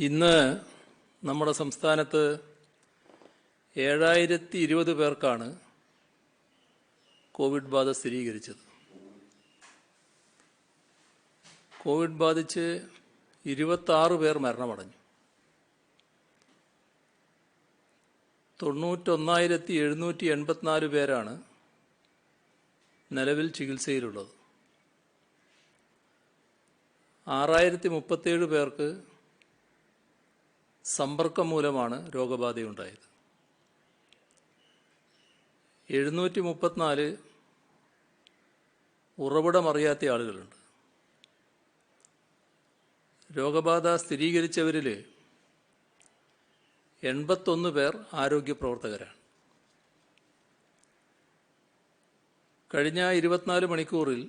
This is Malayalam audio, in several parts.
ഇന്ന് നമ്മുടെ സംസ്ഥാനത്ത് 7020 പേർക്കാണ് കോവിഡ് ബാധ സ്ഥിരീകരിച്ചത്. കോവിഡ് ബാധിച്ച് 26 പേർ മരണമടഞ്ഞു. 91,784 പേരാണ് നിലവിൽ ചികിത്സയിലുള്ളത്. 6,037 പേർക്ക് സമ്പർക്കം മൂലമാണ് രോഗബാധയുണ്ടായത്. 734 ഉറവിടമറിയാത്ത ആളുകളുണ്ട്. രോഗബാധ സ്ഥിരീകരിച്ചവരിൽ 81 പേർ ആരോഗ്യ പ്രവർത്തകരാണ്. കഴിഞ്ഞ 24 മണിക്കൂറിൽ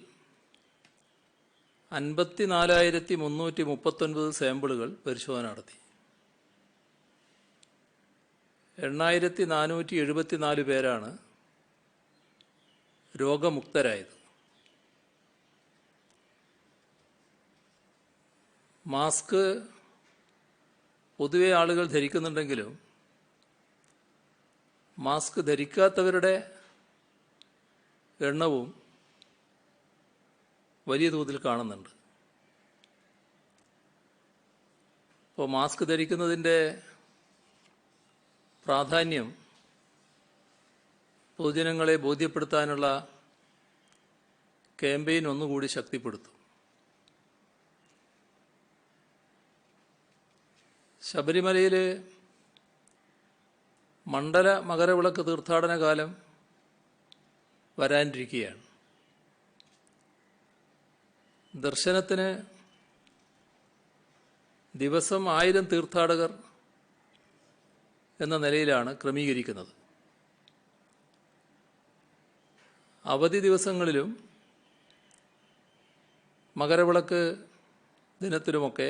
54,339 സാമ്പിളുകൾ പരിശോധന നടത്തി. 8,474 പേരാണ് രോഗമുക്തരായത്. മാസ്ക് പൊതുവെ ആളുകൾ ധരിക്കുന്നുണ്ടെങ്കിലും മാസ്ക് ധരിക്കാത്തവരുടെ എണ്ണവും വലിയ തോതിൽ കാണുന്നുണ്ട്. അപ്പോൾ മാസ്ക് ധരിക്കുന്നതിൻ്റെ പ്രാധാന്യം പൊതുജനങ്ങളെ ബോധ്യപ്പെടുത്താനുള്ള ക്യാമ്പയിൻ ഒന്നുകൂടി ശക്തിപ്പെടുത്തും. ശബരിമലയിൽ മണ്ഡല മകരവിളക്ക് തീർത്ഥാടന കാലം വരാനിരിക്കുകയാണ്. ദർശനത്തിന് ദിവസം 1000 തീർത്ഥാടകർ എന്ന നിലയിലാണ് ക്രമീകരിക്കുന്നത്. അവധി ദിവസങ്ങളിലും മകരവിളക്ക് ദിനത്തിലുമൊക്കെ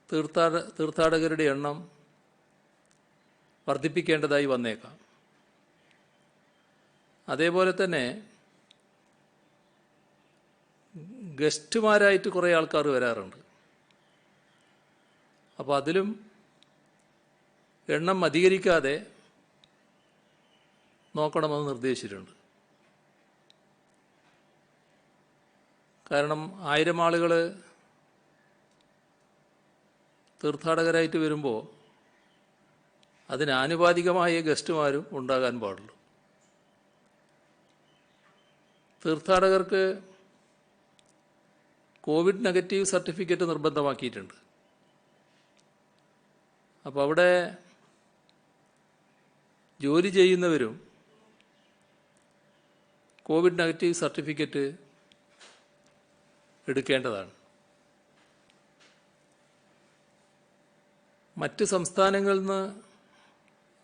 തീർത്ഥാടകരുടെ എണ്ണം വർദ്ധിപ്പിക്കേണ്ടതായി വന്നേക്കാം. അതേപോലെ തന്നെ ഗസ്റ്റുമാരായിട്ട് കുറേ ആൾക്കാർ വരാറുണ്ട്. അപ്പോൾ അതിലും എണ്ണം അധികരിക്കാതെ നോക്കണമെന്ന് നിർദ്ദേശിച്ചിട്ടുണ്ട്. കാരണം 1000 ആളുകൾ തീർത്ഥാടകരായിട്ട് വരുമ്പോൾ അതിനാനുപാതികമായ ഗസ്റ്റുമാരും ഉണ്ടാകാൻ പാടുള്ളൂ. തീർത്ഥാടകർക്ക് കോവിഡ് നെഗറ്റീവ് സർട്ടിഫിക്കറ്റ് നിർബന്ധമാക്കിയിട്ടുണ്ട്. അപ്പോൾ അവിടെ ജോലി ചെയ്യുന്നവരും കോവിഡ് നെഗറ്റീവ് സർട്ടിഫിക്കറ്റ് എടുക്കേണ്ടതാണ്. മറ്റ് സംസ്ഥാനങ്ങളിൽ നിന്ന്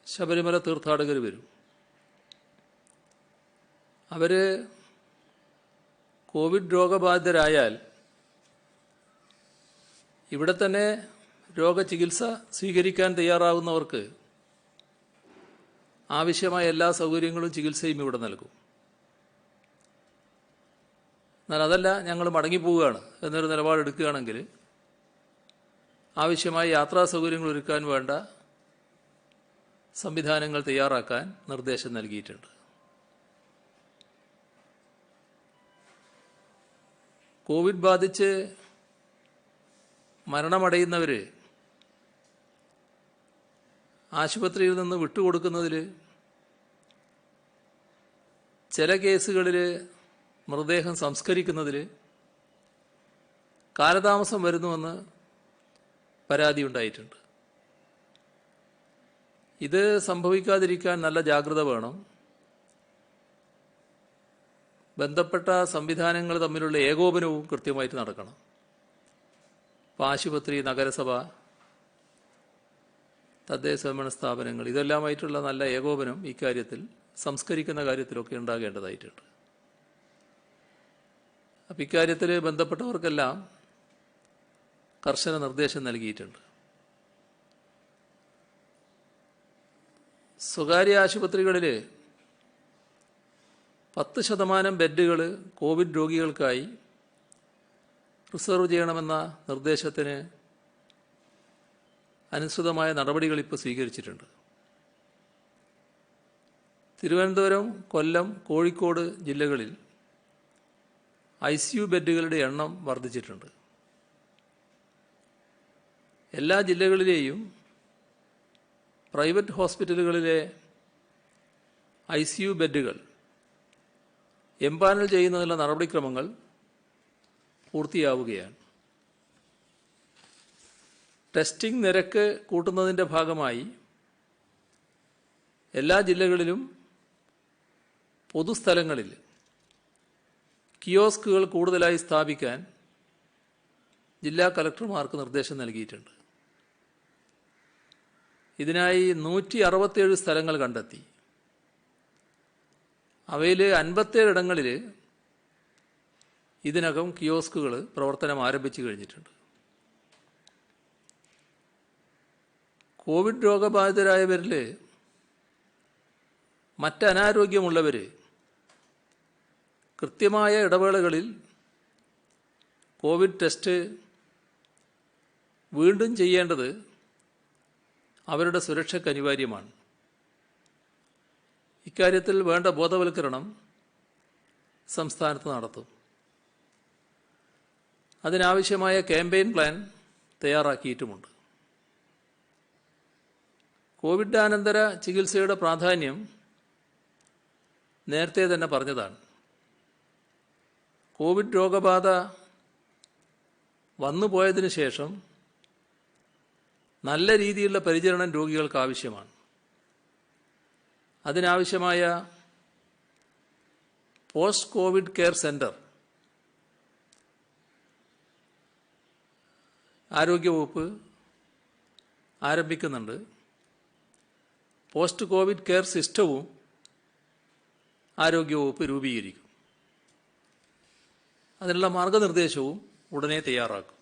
ശബരിമല തീർത്ഥാടകർ വരും. അവർ കോവിഡ് രോഗബാധിതരായാൽ ഇവിടെ തന്നെ രോഗചികിത്സ സ്വീകരിക്കാൻ തയ്യാറാവുന്നവർക്ക് ആവശ്യമായ എല്ലാ സൗകര്യങ്ങളും ചികിത്സയും ഇവിടെ നൽകും. എന്നാൽ അതല്ല, ഞങ്ങൾ മടങ്ങിപ്പോവുകയാണ് എന്നൊരു നിലപാടെടുക്കുകയാണെങ്കിൽ ആവശ്യമായ യാത്രാ സൗകര്യങ്ങൾ ഒരുക്കാൻ വേണ്ട സംവിധാനങ്ങൾ തയ്യാറാക്കാൻ നിർദ്ദേശം നൽകിയിട്ടുണ്ട്. കോവിഡ് ബാധിച്ച് മരണമടയുന്നവർ ആശുപത്രിയിൽ നിന്ന് വിട്ടുകൊടുക്കുന്നതിൽ ചില കേസുകളിൽ മൃതദേഹം സംസ്കരിക്കുന്നതിൽ കാലതാമസം വരുന്നുവെന്ന് പരാതിയുണ്ടായിട്ടുണ്ട്. ഇത് സംഭവിക്കാതിരിക്കാൻ നല്ല ജാഗ്രത വേണം. ബന്ധപ്പെട്ട സംവിധാനങ്ങൾ തമ്മിലുള്ള ഏകോപനവും കൃത്യമായിട്ട് നടക്കണം. ഇപ്പോൾ ആശുപത്രി, നഗരസഭ, തദ്ദേശ സ്വയംഭരണ സ്ഥാപനങ്ങൾ ഇതെല്ലാമായിട്ടുള്ള നല്ല ഏകോപനം ഇക്കാര്യത്തിൽ സംസ്കരിക്കുന്ന കാര്യത്തിലൊക്കെ ഉണ്ടാകേണ്ടതായിട്ടുണ്ട്. അപ്പം ഇക്കാര്യത്തിൽ ബന്ധപ്പെട്ടവർക്കെല്ലാം കർശന നിർദ്ദേശം നൽകിയിട്ടുണ്ട്. സ്വകാര്യ ആശുപത്രികളിൽ 10% ബെഡുകൾ കോവിഡ് രോഗികൾക്കായി റിസർവ് ചെയ്യണമെന്ന നിർദ്ദേശത്തിന് അനുസൃതമായ നടപടികൾ ഇപ്പോൾ സ്വീകരിച്ചിട്ടുണ്ട്. തിരുവനന്തപുരം, കൊല്ലം, കോഴിക്കോട് ജില്ലകളിൽ ICU ബെഡുകളുടെ എണ്ണം വർദ്ധിച്ചിട്ടുണ്ട്. എല്ലാ ജില്ലകളിലെയും പ്രൈവറ്റ് ഹോസ്പിറ്റലുകളിലെ ICU ബെഡുകൾ എംപാനൽ ചെയ്യുന്നതിനുള്ള നടപടിക്രമങ്ങൾ പൂർത്തിയാവുകയാണ്. ടെസ്റ്റിംഗ് നിരക്ക് കൂട്ടുന്നതിൻ്റെ ഭാഗമായി എല്ലാ ജില്ലകളിലും പൊതുസ്ഥലങ്ങളിൽ കിയോസ്കുകൾ കൂടുതലായി സ്ഥാപിക്കാൻ ജില്ലാ കലക്ടർമാർക്ക് നിർദ്ദേശം നൽകിയിട്ടുണ്ട്. ഇതിനായി 167 സ്ഥലങ്ങൾ കണ്ടെത്തി. അവയിൽ 57 ഇടങ്ങളിൽ ഇതിനകം കിയോസ്കുകൾ പ്രവർത്തനം ആരംഭിച്ചു കഴിഞ്ഞിട്ടുണ്ട്. കോവിഡ് രോഗബാധിതരായവരിൽ മറ്റനാരോഗ്യമുള്ളവർ കൃത്യമായ ഇടവേളകളിൽ കോവിഡ് ടെസ്റ്റ് വീണ്ടും ചെയ്യേണ്ടത് അവരുടെ സുരക്ഷയ്ക്ക് അനിവാര്യമാണ്. ഇക്കാര്യത്തിൽ വേണ്ട ബോധവൽക്കരണം സംസ്ഥാനത്ത് നടത്തും. അതിനാവശ്യമായ ക്യാമ്പയിൻ പ്ലാൻ തയ്യാറാക്കിയിട്ടുമുണ്ട്. കോവിഡാനന്തര ചികിത്സയുടെ പ്രാധാന്യം നേരത്തെ തന്നെ പറഞ്ഞതാണ്. കോവിഡ് രോഗബാധ വന്നുപോയതിനു ശേഷം നല്ല രീതിയിലുള്ള പരിചരണം രോഗികൾക്ക് ആവശ്യമാണ്. അതിനാവശ്യമായ പോസ്റ്റ് കോവിഡ് കെയർ സെൻറ്റർ ആരോഗ്യവകുപ്പ് ആരംഭിക്കുന്നുണ്ട്. പോസ്റ്റ് കോവിഡ് കെയർ സിസ്റ്റവും ആരോഗ്യവകുപ്പ് രൂപീകരിക്കും. അതിനുള്ള മാർഗനിർദ്ദേശവും ഉടനെ തയ്യാറാക്കും.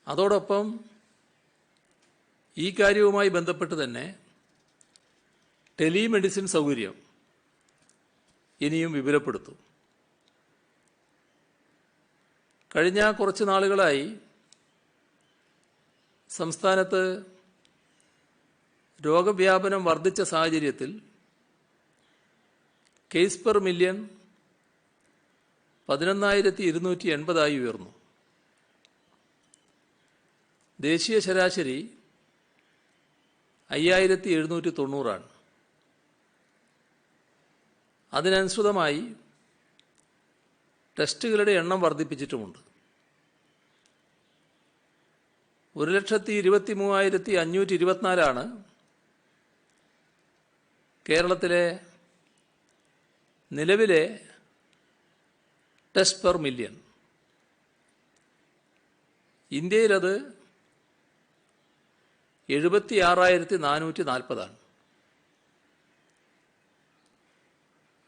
അതോടൊപ്പം ഈ കാര്യവുമായി ബന്ധപ്പെട്ട് തന്നെ ടെലിമെഡിസിൻ സൗകര്യം ഇനിയും വിപുലപ്പെടുത്തും. കഴിഞ്ഞ കുറച്ച് നാളുകളായി സംസ്ഥാനത്ത് രോഗവ്യാപനം വർദ്ധിച്ച സാഹചര്യത്തിൽ കേസ് പെർ മില്യൺ 11,280 ഉയർന്നു. ദേശീയ ശരാശരി 5,790. അതിനനുസൃതമായി ടെസ്റ്റുകളുടെ എണ്ണം വർദ്ധിപ്പിച്ചിട്ടുമുണ്ട്. 1,23,524 കേരളത്തിലെ നിലവിലെ ടെസ്റ്റ് പെർ മില്യൺ. ഇന്ത്യയിലത് 76,440.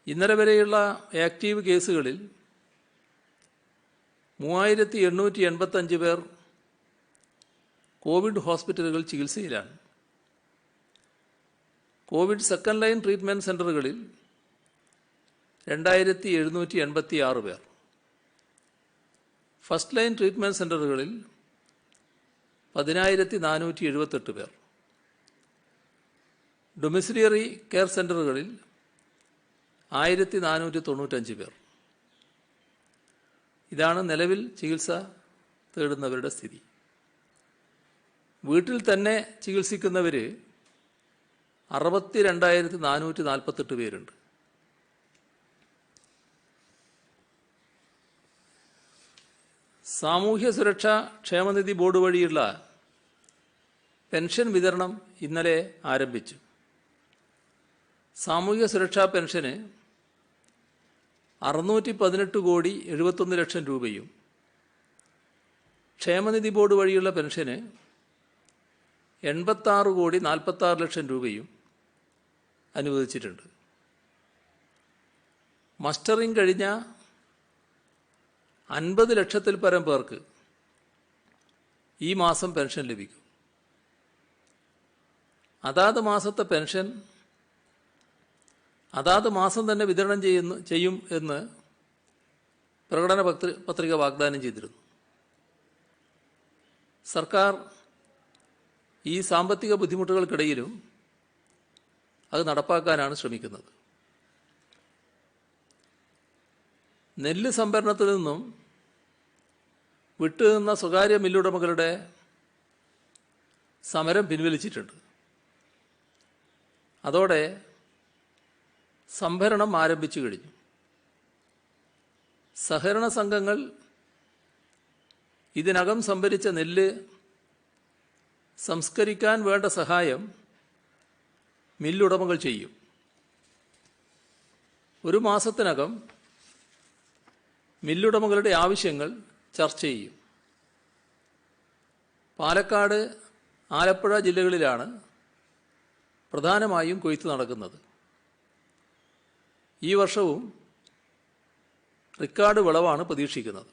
ഇന്നലെ വരെയുള്ള ആക്റ്റീവ് കേസുകളിൽ 3,885 പേർ കോവിഡ് ഹോസ്പിറ്റലുകൾ ചികിത്സയിലാണ്. കോവിഡ് സെക്കൻഡ് ലൈൻ ട്രീറ്റ്മെൻറ്റ് സെൻ്ററുകളിൽ 2,786 പേർ. ഫസ്റ്റ് ലൈൻ ട്രീറ്റ്മെൻറ്റ് സെൻ്ററുകളിൽ 10,478 പേർ. ഡൊമിസിലിയറി കെയർ സെൻ്ററുകളിൽ 1,495 പേർ. ഇതാണ് നിലവിൽ ചികിത്സ തേടുന്നവരുടെ സ്ഥിതി. വീട്ടിൽ തന്നെ ചികിത്സിക്കുന്നവർ 62,448 പേരുണ്ട്. സാമൂഹ്യ സുരക്ഷാ ക്ഷേമനിധി ബോർഡ് വഴിയുള്ള പെൻഷൻ വിതരണം ഇന്നലെ ആരംഭിച്ചു. സാമൂഹ്യ സുരക്ഷാ പെൻഷന് 618 ലക്ഷം രൂപയും ക്ഷേമനിധി ബോർഡ് വഴിയുള്ള പെൻഷന് 86 ലക്ഷം രൂപയും അനുവദിച്ചിട്ടുണ്ട്. മസ്റ്ററിംഗ് കഴിഞ്ഞ 50 ലക്ഷത്തിൽ പരം പേർക്ക് ഈ മാസം പെൻഷൻ ലഭിക്കും. അതാത് മാസത്തെ പെൻഷൻ അതാത് മാസം തന്നെ വിതരണം ചെയ്യും എന്ന് പ്രകടന പത്രിക വാഗ്ദാനം ചെയ്തിരുന്നു. സർക്കാർ ഈ സാമ്പത്തിക ബുദ്ധിമുട്ടുകൾക്കിടയിലും അത് നടപ്പാക്കാനാണ് ശ്രമിക്കുന്നത്. നെല്ല് സംഭരണത്തിൽ നിന്നും വിട്ടുനിന്ന സ്വകാര്യ മില്ലുടമകളുടെ സമരം പിൻവലിച്ചിട്ടുണ്ട്. അതോടെ സംഭരണം ആരംഭിച്ചു കഴിഞ്ഞു. സഹകരണ സംഘങ്ങൾ ഇതിനകം സംഭരിച്ച നെല്ല് സംസ്കരിക്കാൻ വേണ്ട സഹായം മില്ലുടമകൾ ചെയ്യും. ഒരു മാസത്തിനകം മില്ലുടമകളുടെ ആവശ്യങ്ങൾ ചർച്ച ചെയ്യും. പാലക്കാട്, ആലപ്പുഴ ജില്ലകളിലാണ് പ്രധാനമായും കൊയ്ത്ത് നടക്കുന്നത്. ഈ വർഷവും റെക്കോർഡ് വിളവാണ് പ്രതീക്ഷിക്കുന്നത്.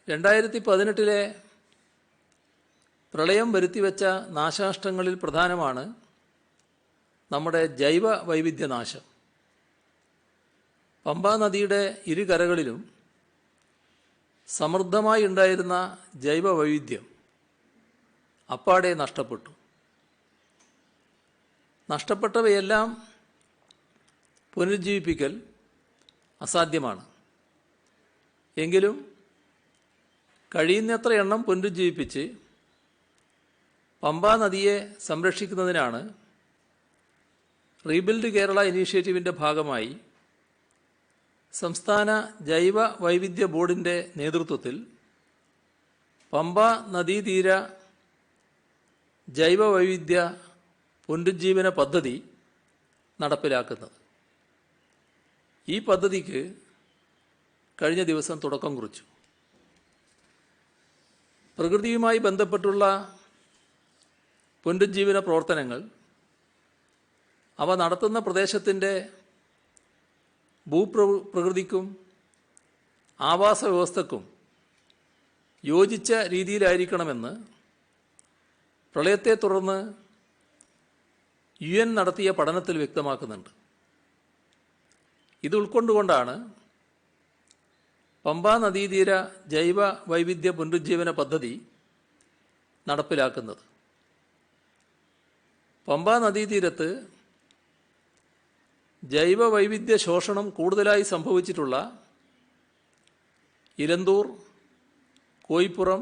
2018 പ്രളയം വരുത്തിവെച്ച നാശനഷ്ടങ്ങളിൽ പ്രധാനമാണ് നമ്മുടെ ജൈവ വൈവിധ്യനാശം. പമ്പാ നദിയുടെ ഇരുകരകളിലും സമൃദ്ധമായി ഉണ്ടായിരുന്ന ജൈവ വൈവിധ്യം അപ്പാടെ നഷ്ടപ്പെട്ടു. നഷ്ടപ്പെട്ടവയെല്ലാം പുനരുജ്ജീവിപ്പിക്കൽ അസാധ്യമാണ്. എങ്കിലും കഴിയുന്നത്ര എണ്ണം പുനരുജ്ജീവിപ്പിച്ച് പമ്പാ നദിയെ സംരക്ഷിക്കുന്നതിനാണ് റീബിൽഡ് കേരള ഇനീഷ്യേറ്റീവിൻ്റെ ഭാഗമായി സംസ്ഥാന ജൈവ വൈവിധ്യ ബോർഡിൻ്റെ നേതൃത്വത്തിൽ പമ്പ നദീതീര ജൈവ വൈവിധ്യ പുനരുജ്ജീവന പദ്ധതി നടപ്പിലാക്കുന്നത്. ഈ പദ്ധതിക്ക് കഴിഞ്ഞ ദിവസം തുടക്കം കുറിച്ചു. പ്രകൃതിയുമായി ബന്ധപ്പെട്ടുള്ള പുനരുജ്ജീവന പ്രവർത്തനങ്ങൾ അവ നടത്തുന്ന പ്രദേശത്തിൻ്റെ ഭൂപ്രകൃതിക്കും ആവാസ വ്യവസ്ഥക്കും യോജിച്ച രീതിയിലായിരിക്കണമെന്ന് പ്രളയത്തെ തുടർന്ന് UN നടത്തിയ പഠനത്തിൽ വ്യക്തമാക്കുന്നുണ്ട്. ഇത് ഉൾക്കൊണ്ടുകൊണ്ടാണ് പമ്പാ നദീതീര ജൈവ വൈവിധ്യ പുനരുജ്ജീവന പദ്ധതി നടപ്പിലാക്കുന്നത്. പമ്പാ നദീതീരത്ത് ജൈവ വൈവിധ്യ ശോഷണം കൂടുതലായി സംഭവിച്ചിട്ടുള്ള ഇലന്തൂർ, കോയിപ്പുറം,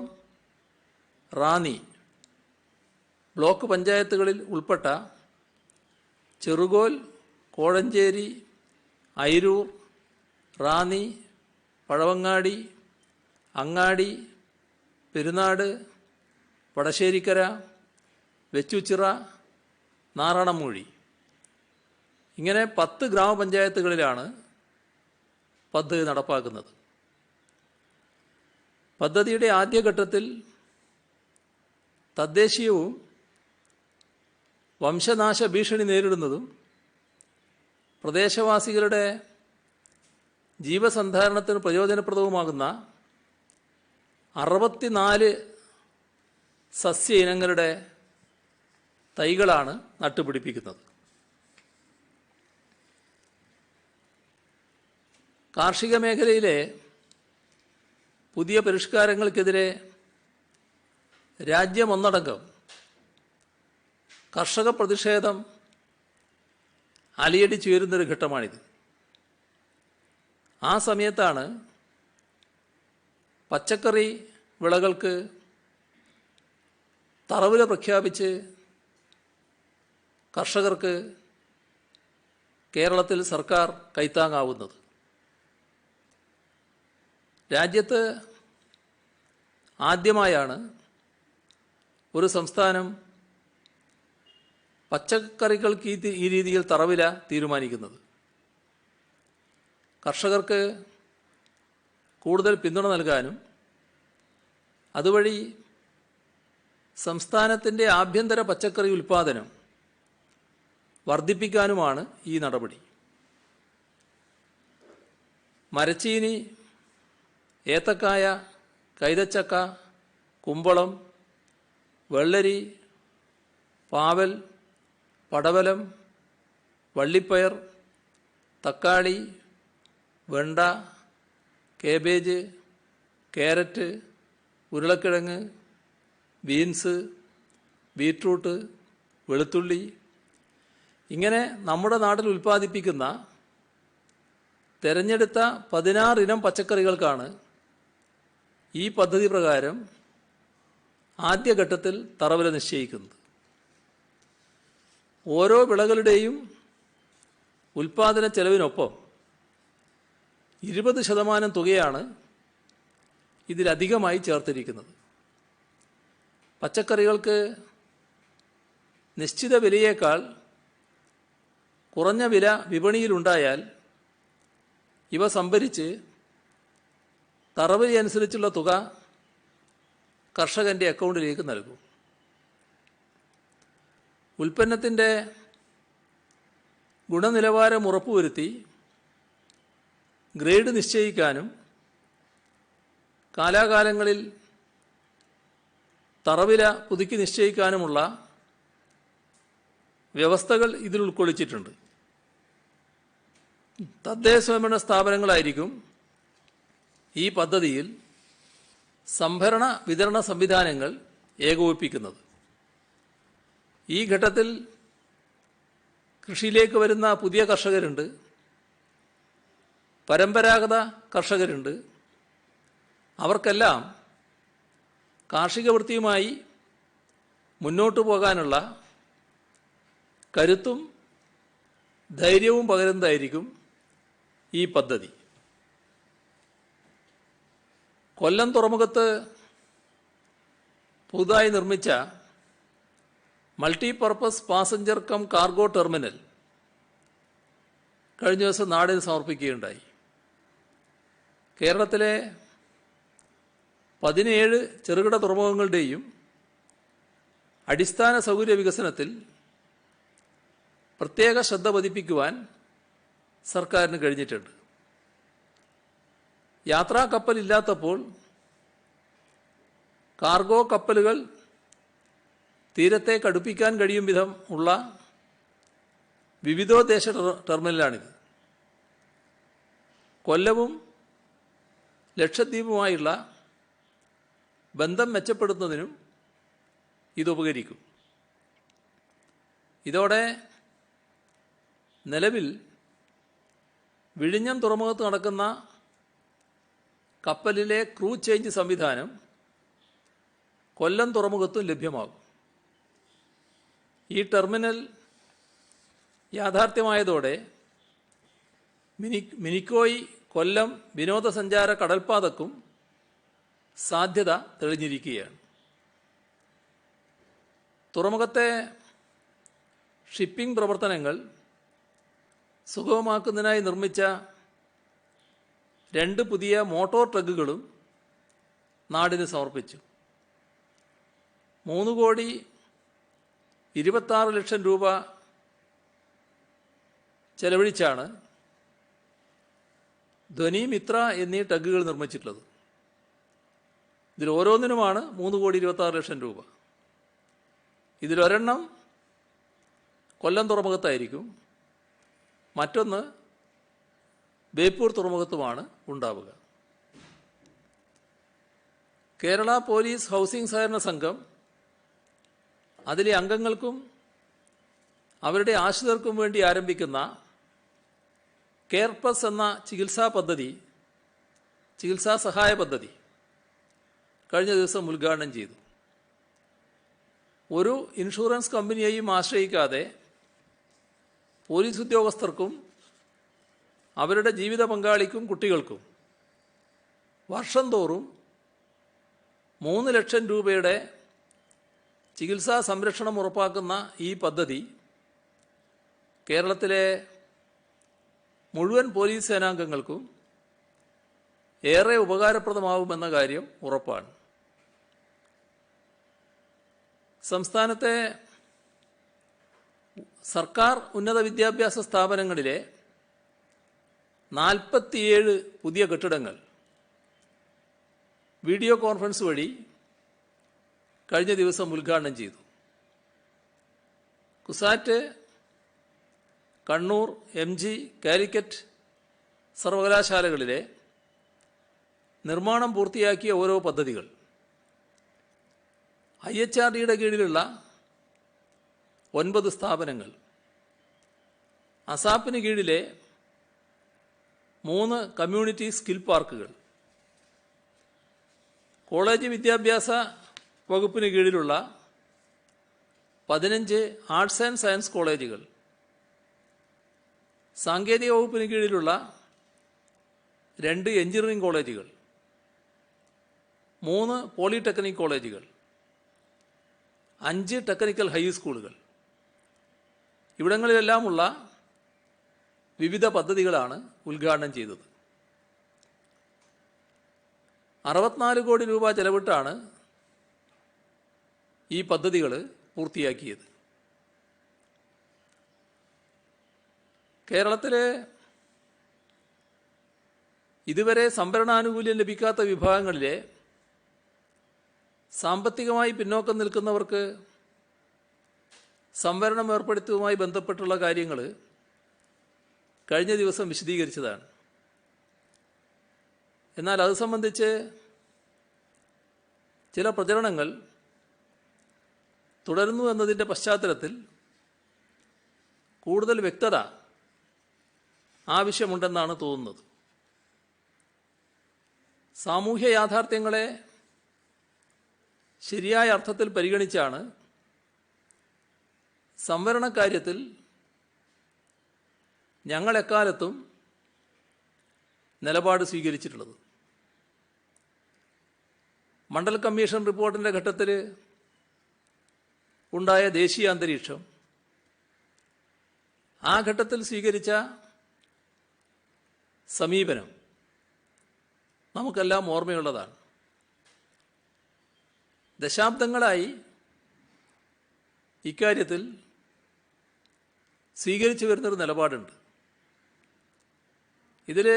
റാന്നി ബ്ലോക്ക് പഞ്ചായത്തുകളിൽ ഉൾപ്പെട്ട ചെറുകോൽ, കോഴഞ്ചേരി, അയിരൂർ, റാന്നി, പഴവങ്ങാടി, അങ്ങാടി, പെരുന്നാട്, വടശ്ശേരിക്കര, വെച്ചുച്ചിറ, നാറാണമൂഴി ഇങ്ങനെ 10 ഗ്രാമപഞ്ചായത്തുകളിലാണ് പദ്ധതി നടപ്പാക്കുന്നത്. പദ്ധതിയുടെ ആദ്യഘട്ടത്തിൽ തദ്ദേശീയവും വംശനാശ ഭീഷണി നേരിടുന്നതും പ്രദേശവാസികളുടെ ജീവസന്ധാരണത്തിന് പ്രയോജനപ്രദവുമാകുന്ന 64 സസ്യ ഇനങ്ങളുടെ തൈകളാണ് നട്ടുപിടിപ്പിക്കുന്നത്. കാർഷിക മേഖലയിലെ പുതിയ പരിഷ്കാരങ്ങൾക്കെതിരെ രാജ്യമൊന്നടങ്കം കർഷക പ്രതിഷേധം അലയടിച്ചുയരുന്നൊരു ഘട്ടമാണിത്. ആ സമയത്താണ് പച്ചക്കറി വിളകൾക്ക് തറവില പ്രഖ്യാപിച്ച് കർഷകർക്ക് കേരളത്തിൽ സർക്കാർ കൈത്താങ്ങാവുന്നത്. രാജ്യത്ത് ആദ്യമായാണ് ഒരു സംസ്ഥാനം പച്ചക്കറികൾക്ക് ഈ രീതിയിൽ തറവില തീരുമാനിക്കുന്നത്. കർഷകർക്ക് കൂടുതൽ പിന്തുണ നൽകാനും അതുവഴി സംസ്ഥാനത്തിൻ്റെ ആഭ്യന്തര പച്ചക്കറി ഉൽപ്പാദനം വർദ്ധിപ്പിക്കാനുമാണ് ഈ നടപടി. മരച്ചീനി, ഏത്തക്കായ, കൈതച്ചക്ക, കുമ്പളം, വെള്ളരി, പാവൽ, പടവലം, വള്ളിപ്പയർ, തക്കാളി, വെണ്ട, കേബേജ്, ക്യാരറ്റ്, ഉരുളക്കിഴങ്ങ്, ബീൻസ്, ബീറ്റ്റൂട്ട്, വെളുത്തുള്ളി, ഇങ്ങനെ നമ്മുടെ നാട്ടിൽ ഉൽപ്പാദിപ്പിക്കുന്ന തിരഞ്ഞെടുത്ത 16 ഇനം പച്ചക്കറികൾക്കാണ് ഈ പദ്ധതി പ്രകാരം ആദ്യഘട്ടത്തിൽ തറവില നിശ്ചയിക്കുന്നത്. ഓരോ വിളകളുടെയും ഉൽപ്പാദന ചെലവിനൊപ്പം 20% തുകയാണ് ഇതിലധികമായി ചേർത്തിരിക്കുന്നത്. പച്ചക്കറികൾക്ക് നിശ്ചിത വിലയേക്കാൾ കുറഞ്ഞ വില വിപണിയിലുണ്ടായാൽ ഇവ സംഭരിച്ച് തറവില അനുസരിച്ചുള്ള തുക കർഷകൻ്റെ അക്കൗണ്ടിലേക്ക് നൽകും. ഉൽപ്പന്നത്തിൻ്റെ ഗുണനിലവാരം ഉറപ്പുവരുത്തി ഗ്രേഡ് നിശ്ചയിക്കാനും കാലാകാലങ്ങളിൽ തറവില പുതുക്കി നിശ്ചയിക്കാനുമുള്ള വ്യവസ്ഥകൾ ഇതിൽ ഉൾക്കൊള്ളിച്ചിട്ടുണ്ട്. തദ്ദേശ സ്വയംഭരണ സ്ഥാപനങ്ങളായിരിക്കും ഈ പദ്ധതിയിൽ സംഭരണ വിതരണ സംവിധാനങ്ങൾ ഏകോപിപ്പിക്കുന്നത്. ഈ ഘട്ടത്തിൽ കൃഷിയിലേക്ക് വരുന്ന പുതിയ കർഷകരുണ്ട്, പരമ്പരാഗത കർഷകരുണ്ട്. അവർക്കെല്ലാം കാർഷിക വൃത്തിയുമായി മുന്നോട്ടു പോകാനുള്ള കരുത്തും ധൈര്യവും പകരുന്നതായിരിക്കും ഈ പദ്ധതി. കൊല്ലം തുറമുഖത്ത് പുതുതായി നിർമ്മിച്ച multipurpose passenger come cargo terminal കഴിഞ്ഞ ദിവസം നാടിന് സമർപ്പിക്കുകയുണ്ടായി. കേരളത്തിലെ 17 ചെറുകിട തുറമുഖങ്ങളുടെയും അടിസ്ഥാന സൗകര്യ വികസനത്തിൽ പ്രത്യേക ശ്രദ്ധ പതിപ്പിക്കുവാൻ സർക്കാരിന് കഴിഞ്ഞിട്ടുണ്ട്. യാത്രാ കപ്പലില്ലാത്തപ്പോൾ കാർഗോ കപ്പലുകൾ തീരത്തേക്ക് അടുപ്പിക്കാൻ കഴിയും വിധം ഉള്ള വിവിധോദ്ദേശ ടെർമിനലാണിത്. കൊല്ലവും ലക്ഷദ്വീപുമായുള്ള ബന്ധം മെച്ചപ്പെടുത്തുന്നതിനും ഇതുപകരിക്കും. ഇതോടെ നിലവിൽ വിഴിഞ്ഞം തുറമുഖത്ത് നടക്കുന്ന കപ്പലിലെ ക്രൂ ചേഞ്ച് സംവിധാനം കൊല്ലം തുറമുഖത്തും ലഭ്യമാകും. ഈ ടെർമിനൽ യാഥാർത്ഥ്യമായതോടെ മിനിക്കോയ് കൊല്ലം വിനോദസഞ്ചാര കടൽപ്പാതക്കും സാധ്യത തെളിഞ്ഞിരിക്കുകയാണ്. തുറമുഖത്തെ ഷിപ്പിംഗ് പ്രവർത്തനങ്ങൾ സുഗമമാക്കുന്നതിനായി നിർമ്മിച്ച 2 പുതിയ മോട്ടോർ ട്രക്കുകളും നാടിന് സമർപ്പിച്ചു. 3,26,00,000 രൂപ ചെലവഴിച്ചാണ് ധ്വനി മിത്ര എന്നീ ടഗുകൾ നിർമ്മിച്ചിട്ടുള്ളത്. ഇതിൽ ഓരോന്നിനുമാണ് 3,26,00,000 രൂപ. ഇതിലൊരെണ്ണം കൊല്ലം തുറമുഖത്തായിരിക്കും, മറ്റൊന്ന് ബേപ്പൂർ തുറമുഖത്തുമാണ് ഉണ്ടാവുക. കേരള പോലീസ് ഹൗസിംഗ് സഹകരണ സംഘം അതിലെ അംഗങ്ങൾക്കും അവരുടെ ആശ്രിതർക്കും വേണ്ടി ആരംഭിക്കുന്ന കെയർ പ്ലസ് എന്ന ചികിത്സാ സഹായ പദ്ധതി കഴിഞ്ഞ ദിവസം ഉദ്ഘാടനം ചെയ്തു. ഒരു ഇൻഷുറൻസ് കമ്പനിയെയും ആശ്രയിക്കാതെ പോലീസ് ഉദ്യോഗസ്ഥർക്കും അവരുടെ ജീവിത പങ്കാളിക്കും കുട്ടികൾക്കും വർഷം തോറും 3 ലക്ഷം രൂപയുടെ ചികിത്സാ സംരക്ഷണം ഉറപ്പാക്കുന്ന ഈ പദ്ധതി കേരളത്തിലെ മുഴുവൻ പോലീസ് സേനാംഗങ്ങൾക്കും ഏറെ ഉപകാരപ്രദമാവുമെന്ന കാര്യം ഉറപ്പാണ്. സംസ്ഥാനത്തെ സർക്കാർ ഉന്നത വിദ്യാഭ്യാസ സ്ഥാപനങ്ങളിലെ 47 പുതിയ കെട്ടിടങ്ങൾ വീഡിയോ കോൺഫറൻസ് വഴി കഴിഞ്ഞ ദിവസം ഉദ്ഘാടനം ചെയ്തു. കുസാറ്റ് കണ്ണൂർ, MG, കാലിക്കറ്റ് സർവകലാശാലകളിലെ നിർമ്മാണം പൂർത്തിയാക്കിയ ഓരോ പദ്ധതികൾ, IHRDയുടെ കീഴിലുള്ള 9 സ്ഥാപനങ്ങൾ, അസാപ്പിന് കീഴിലെ 3 കമ്മ്യൂണിറ്റി സ്കിൽ പാർക്കുകൾ, കോളേജ് വിദ്യാഭ്യാസ വകുപ്പിന് കീഴിലുള്ള 15 ആർട്സ് ആൻഡ് സയൻസ് കോളേജുകൾ, സാങ്കേതിക വകുപ്പിന് കീഴിലുള്ള 2 എഞ്ചിനീയറിംഗ് കോളേജുകൾ, 3 പോളിടെക്നിക് കോളേജുകൾ, 5 ടെക്നിക്കൽ ഹൈസ്കൂളുകൾ, ഇവിടങ്ങളിലെല്ലാമുള്ള വിവിധ പദ്ധതികളാണ് ഉദ്ഘാടനം ചെയ്തത്. 64 കോടി രൂപ ചെലവിട്ടാണ് ഈ പദ്ധതികൾ പൂർത്തിയാക്കിയത്. കേരളത്തിലെ ഇതുവരെ സംവരണാനുകൂല്യം ലഭിക്കാത്ത വിഭാഗങ്ങളിലെ സാമ്പത്തികമായി പിന്നോക്കം നിൽക്കുന്നവർക്ക് സംവരണം ഏർപ്പെടുത്തുന്നതുമായി ബന്ധപ്പെട്ടുള്ള കാര്യങ്ങൾ കഴിഞ്ഞ ദിവസം വിശദീകരിച്ചതാണ്. എന്നാൽ അത് സംബന്ധിച്ച് ചില പ്രചരണങ്ങൾ തുടരുന്നു എന്നതിൻ്റെ പശ്ചാത്തലത്തിൽ കൂടുതൽ വ്യക്തത ആവശ്യമുണ്ടെന്നാണ് തോന്നുന്നത്. സാമൂഹ്യ യാഥാർത്ഥ്യങ്ങളെ ശരിയായ അർത്ഥത്തിൽ പരിഗണിച്ചാണ് സംവരണ കാര്യത്തിൽ ഞങ്ങൾ എക്കാലത്തും നിലപാട് സ്വീകരിച്ചിട്ടുള്ളത്. മണ്ഡൽ കമ്മീഷൻ റിപ്പോർട്ടിൻ്റെ ഘട്ടത്തിൽ ഉണ്ടായ ദേശീയ അന്തരീക്ഷം, ആ ഘട്ടത്തിൽ സ്വീകരിച്ച സമീപനം നമുക്കെല്ലാം ഓർമ്മയുള്ളതാണ്. ദശാബ്ദങ്ങളായി ഇക്കാര്യത്തിൽ സ്വീകരിച്ചു വരുന്നൊരു നിലപാടുണ്ട്. ഇതിൽ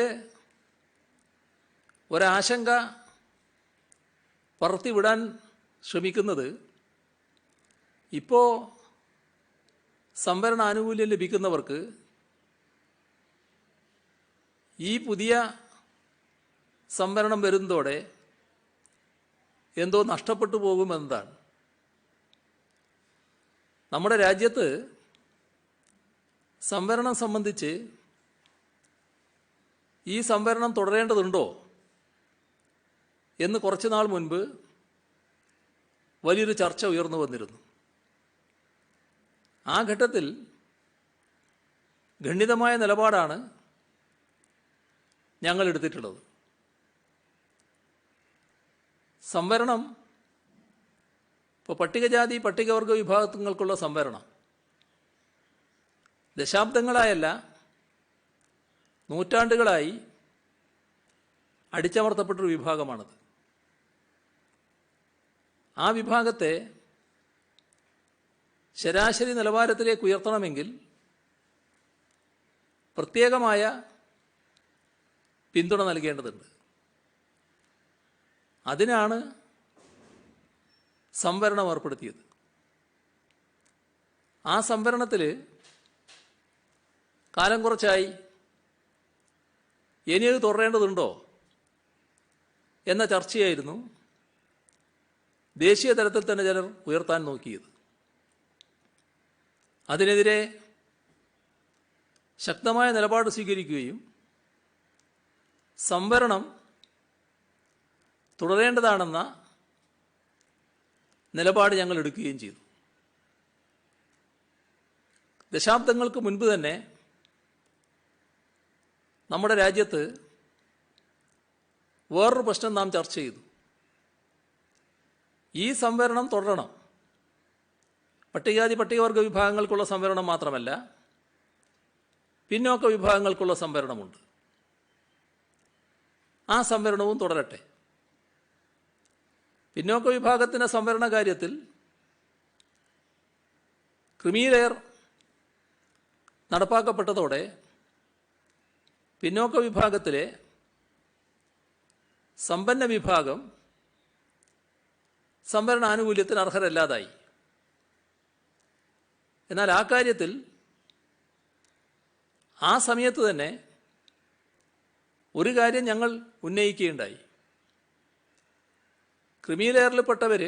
ഒരാശങ്ക പറത്തിവിടാൻ ശ്രമിക്കുന്നത് ഇപ്പോൾ സംവരണ ആനുകൂല്യം ലഭിക്കുന്നവർക്ക് ഈ പുതിയ സംവരണം വരുന്നതോടെ എന്തോ നഷ്ടപ്പെട്ടു പോകുമെന്നതാണ്. നമ്മുടെ രാജ്യത്ത് സംവരണം സംബന്ധിച്ച് ഈ സംവരണം തുടരേണ്ടതുണ്ടോ എന്ന് കുറച്ചു നാൾ മുൻപ് വലിയൊരു ചർച്ച ഉയർന്നു വന്നിരുന്നു. ആ ഘട്ടത്തിൽ ഖണ്ഡിതമായ നിലപാടാണ് ഞങ്ങൾ എടുത്തിട്ടുള്ളത്. സംവരണം, ഇപ്പോൾ പട്ടികജാതി പട്ടികവർഗ വിഭാഗങ്ങൾക്കുള്ള സംവരണം ദശാബ്ദങ്ങളായല്ല, നൂറ്റാണ്ടുകളായി അടിച്ചമർത്തപ്പെട്ടൊരു വിഭാഗമാണത്. ആ വിഭാഗത്തെ ശരാശരി നിലവാരത്തിലേക്ക് ഉയർത്തണമെങ്കിൽ പ്രത്യേകമായ പിന്തുണ നൽകേണ്ടതുണ്ട്. അതിനാണ് സംവരണം ഏർപ്പെടുത്തിയത്. ആ സംവരണത്തിൽ കാലം കുറച്ചായി ഇനിയത് തുടരേണ്ടതുണ്ടോ എന്ന ചർച്ചയായിരുന്നു ദേശീയ തലത്തിൽ തന്നെ ചിലർ ഉയർത്താൻ നോക്കിയത്. അതിനെതിരെ ശക്തമായ നിലപാട് സ്വീകരിക്കുകയും സംവരണം തുടരേണ്ടതാണെന്ന നിലപാട് ഞങ്ങൾ എടുക്കുകയും ചെയ്തു. ദശാബ്ദങ്ങൾക്ക് മുൻപ് തന്നെ നമ്മുടെ രാജ്യത്ത് വേറൊരു പ്രശ്നം നാം ചർച്ച ചെയ്തു. ഈ സംവരണം തുടരണം. പട്ടികജാതി പട്ടികവർഗ വിഭാഗങ്ങൾക്കുള്ള സംവരണം മാത്രമല്ല, പിന്നോക്ക വിഭാഗങ്ങൾക്കുള്ള സംവരണമുണ്ട്. ആ സംവരണവും തുടരട്ടെ. പിന്നോക്ക വിഭാഗത്തിൻ്റെ സംവരണ കാര്യത്തിൽ ക്രീമി ലെയർ നടപ്പാക്കപ്പെട്ടതോടെ പിന്നോക്ക വിഭാഗത്തിലെ സമ്പന്ന വിഭാഗം സംവരണ ആനുകൂല്യത്തിന് അർഹരല്ലാതായി. എന്നാൽ ആ കാര്യത്തിൽ ആ സമയത്ത് തന്നെ ഒരു കാര്യം ഞങ്ങൾ ഉന്നയിക്കുകയുണ്ടായി. ക്രിമി ലെയറിൽപ്പെട്ടവർ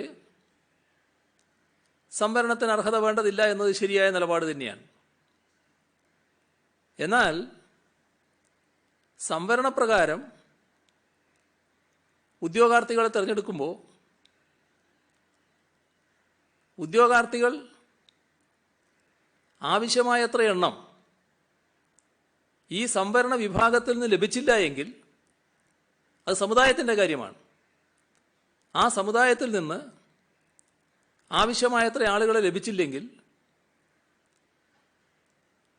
സംവരണത്തിന് അർഹത വേണ്ടതില്ല എന്നത് ശരിയായ നിലപാട് തന്നെയാണ്. എന്നാൽ സംവരണപ്രകാരം ഉദ്യോഗാർത്ഥികളെ തിരഞ്ഞെടുക്കുമ്പോൾ ഉദ്യോഗാർത്ഥികൾ ആവശ്യമായത്ര എണ്ണം ഈ സംവരണ വിഭാഗത്തിൽ നിന്ന് ലഭിച്ചില്ല എങ്കിൽ അത് സമുദായത്തിൻ്റെ കാര്യമാണ്. ആ സമുദായത്തിൽ നിന്ന് ആവശ്യമായത്ര ആളുകളെ ലഭിച്ചില്ലെങ്കിൽ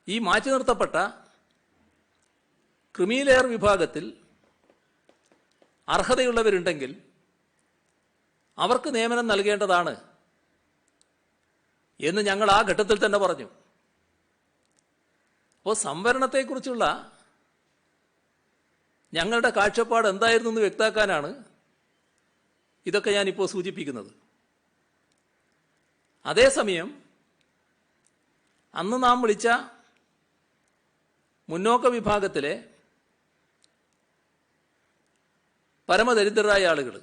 ഈ മാറ്റി നിർത്തപ്പെട്ട ക്രിമി ലെയർ വിഭാഗത്തിൽ അർഹതയുള്ളവരുണ്ടെങ്കിൽ അവർക്ക് നിയമനം നൽകേണ്ടതാണ് എന്ന് ഞങ്ങൾ ആ ഘട്ടത്തിൽ തന്നെ പറഞ്ഞു. അപ്പോൾ സംവരണത്തെക്കുറിച്ചുള്ള ഞങ്ങളുടെ കാഴ്ചപ്പാട് എന്തായിരുന്നു എന്ന് വ്യക്തമാക്കാനാണ് ഇതൊക്കെ ഞാനിപ്പോൾ സൂചിപ്പിക്കുന്നത്. അതേസമയം അന്ന് നാം വിളിച്ച മുന്നോക്ക വിഭാഗത്തിലെ പരമദരിദ്രരായ ആളുകൾ,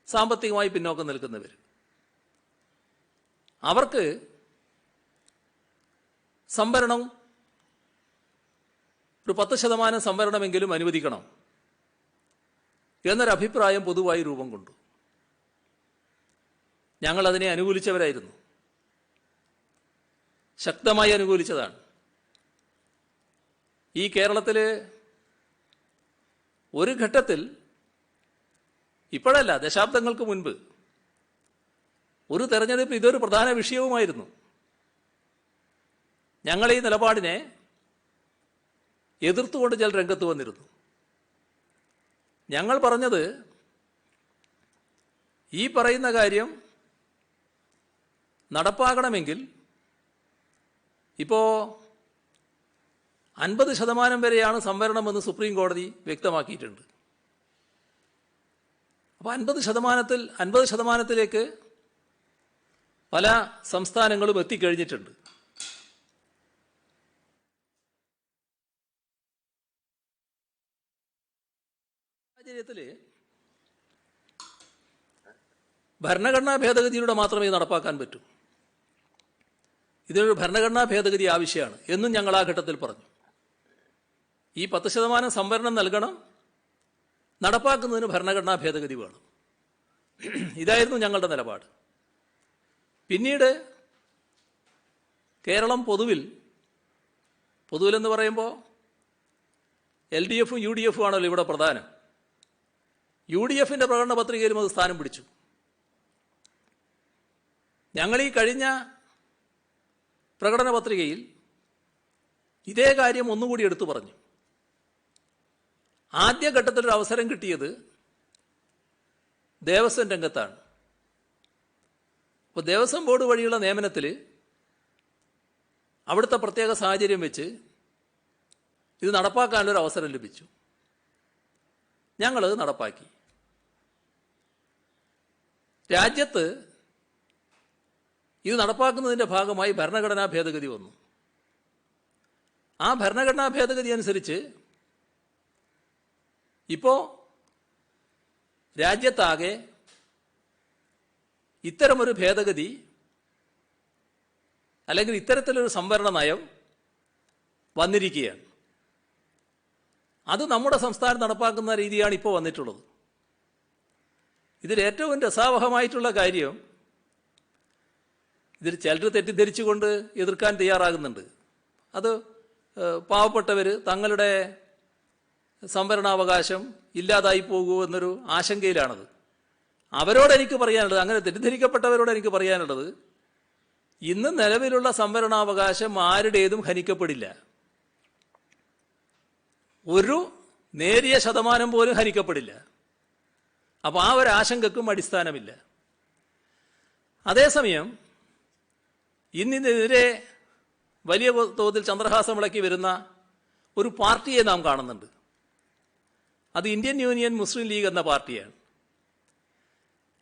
സാമ്പത്തികമായി പിന്നോക്കം നിൽക്കുന്നവർ, അവർക്ക് സംവരണം ഒരു 10% സംവരണമെങ്കിലും അനുവദിക്കണം എന്നൊരഭിപ്രായം പൊതുവായി രൂപം കൊണ്ടു. ഞങ്ങളതിനെ അനുകൂലിച്ചവരായിരുന്നു, ശക്തമായി അനുകൂലിച്ചതാണ്. ഈ കേരളത്തിൽ ഒരു ഘട്ടത്തിൽ, ഇപ്പോഴല്ല, ദശാബ്ദങ്ങൾക്ക് മുൻപ് ഒരു തെരഞ്ഞെടുപ്പ് ഇതൊരു പ്രധാന വിഷയവുമായിരുന്നു. ഞങ്ങൾ ഈ നിലപാടിനെ എതിർത്തുകൊണ്ട് ചില രംഗത്ത് വന്നിരുന്നു. ഞങ്ങൾ പറഞ്ഞത്, ഈ പറയുന്ന കാര്യം നടപ്പാക്കണമെങ്കിൽ ഇപ്പോൾ 50% വരെയാണ് സംവരണമെന്ന് സുപ്രീം കോടതി വ്യക്തമാക്കിയിട്ടുണ്ട്. അപ്പോൾ 50%-ത്തിലേക്ക് പല സംസ്ഥാനങ്ങളും എത്തിക്കഴിഞ്ഞിട്ടുണ്ട്. സാഹചര്യത്തിൽ ഭരണഘടനാ ഭേദഗതിയിലൂടെ മാത്രമേ ഇത് നടപ്പാക്കാൻ പറ്റൂ. ഇതിനൊരു ഭരണഘടനാ ഭേദഗതി ആവശ്യമാണ് എന്നും ഞങ്ങൾ ആ ഘട്ടത്തിൽ പറഞ്ഞു. ഈ 10% സംവരണം നൽകണം, നടപ്പാക്കുന്നതിന് ഭരണഘടനാ ഭേദഗതി വേണം. ഇതായിരുന്നു ഞങ്ങളുടെ നിലപാട്. പിന്നീട് കേരളം പൊതുവിലെന്ന് പറയുമ്പോൾ LDFും UDFും ആണല്ലോ ഇവിടെ പ്രധാനം. UDFിൻ്റെ പ്രകടന പത്രികയിലും അത് സ്ഥാനം പിടിച്ചു. ഞങ്ങൾ ഈ കഴിഞ്ഞ പ്രകടന പത്രികയിൽ ഇതേ കാര്യം ഒന്നുകൂടി എടുത്തു പറഞ്ഞു. ആദ്യഘട്ടത്തിലൊരു അവസരം കിട്ടിയത് ദേവസ്വം രംഗത്താണ്. അപ്പോൾ ദേവസ്വം ബോർഡ് വഴിയുള്ള നിയമനത്തിൽ അവിടുത്തെ പ്രത്യേക സാഹചര്യം വെച്ച് ഇത് നടപ്പാക്കാനുള്ളൊരു അവസരം ലഭിച്ചു. ഞങ്ങളത് നടപ്പാക്കി. രാജ്യത്ത് ഇത് നടപ്പാക്കുന്നതിൻ്റെ ഭാഗമായി ഭരണഘടനാ ഭേദഗതി വന്നു. ആ ഭരണഘടനാ ഭേദഗതി അനുസരിച്ച് ഇപ്പോൾ രാജ്യത്താകെ ഇത്തരമൊരു ഭേദഗതി അല്ലെങ്കിൽ ഇത്തരത്തിലൊരു സംവരണ നയം വന്നിരിക്കുകയാണ്. അത് നമ്മുടെ സംസ്ഥാനം നടപ്പാക്കുന്ന രീതിയാണ് ഇപ്പോൾ വന്നിട്ടുള്ളത്. ഇതിൽ ഏറ്റവും രസാവഹമായിട്ടുള്ള കാര്യം, ഇതിൽ ചിലർ തെറ്റിദ്ധരിച്ചുകൊണ്ട് എതിർക്കാൻ തയ്യാറാകുന്നുണ്ട്. അത് പാവപ്പെട്ടവർ തങ്ങളുടെ സംവരണാവകാശം ഇല്ലാതായി പോകുമോ എന്നൊരു ആശങ്കയിലാണത്. അവരോട് എനിക്ക് പറയാനുള്ളത്, അങ്ങനെ തെറ്റിദ്ധരിക്കപ്പെട്ടവരോട് എനിക്ക് പറയാനുള്ളത്, ഇന്ന് നിലവിലുള്ള സംവരണാവകാശം ആരുടേതും ഹനിക്കപ്പെടില്ല. ഒരു നേരിയ ശതമാനം പോലും ഹനിക്കപ്പെടില്ല. അപ്പോൾ ആ ഒരു ആശങ്കക്കും അടിസ്ഥാനമില്ല. അതേസമയം ഇന്നിനെതിരെ വലിയ തോതിൽ ചന്ദ്രഹാസം വിളക്കി വരുന്ന ഒരു പാർട്ടിയെ നാം കാണുന്നുണ്ട്. അത് ഇന്ത്യൻ യൂണിയൻ മുസ്ലിം ലീഗ് എന്ന പാർട്ടിയാണ്.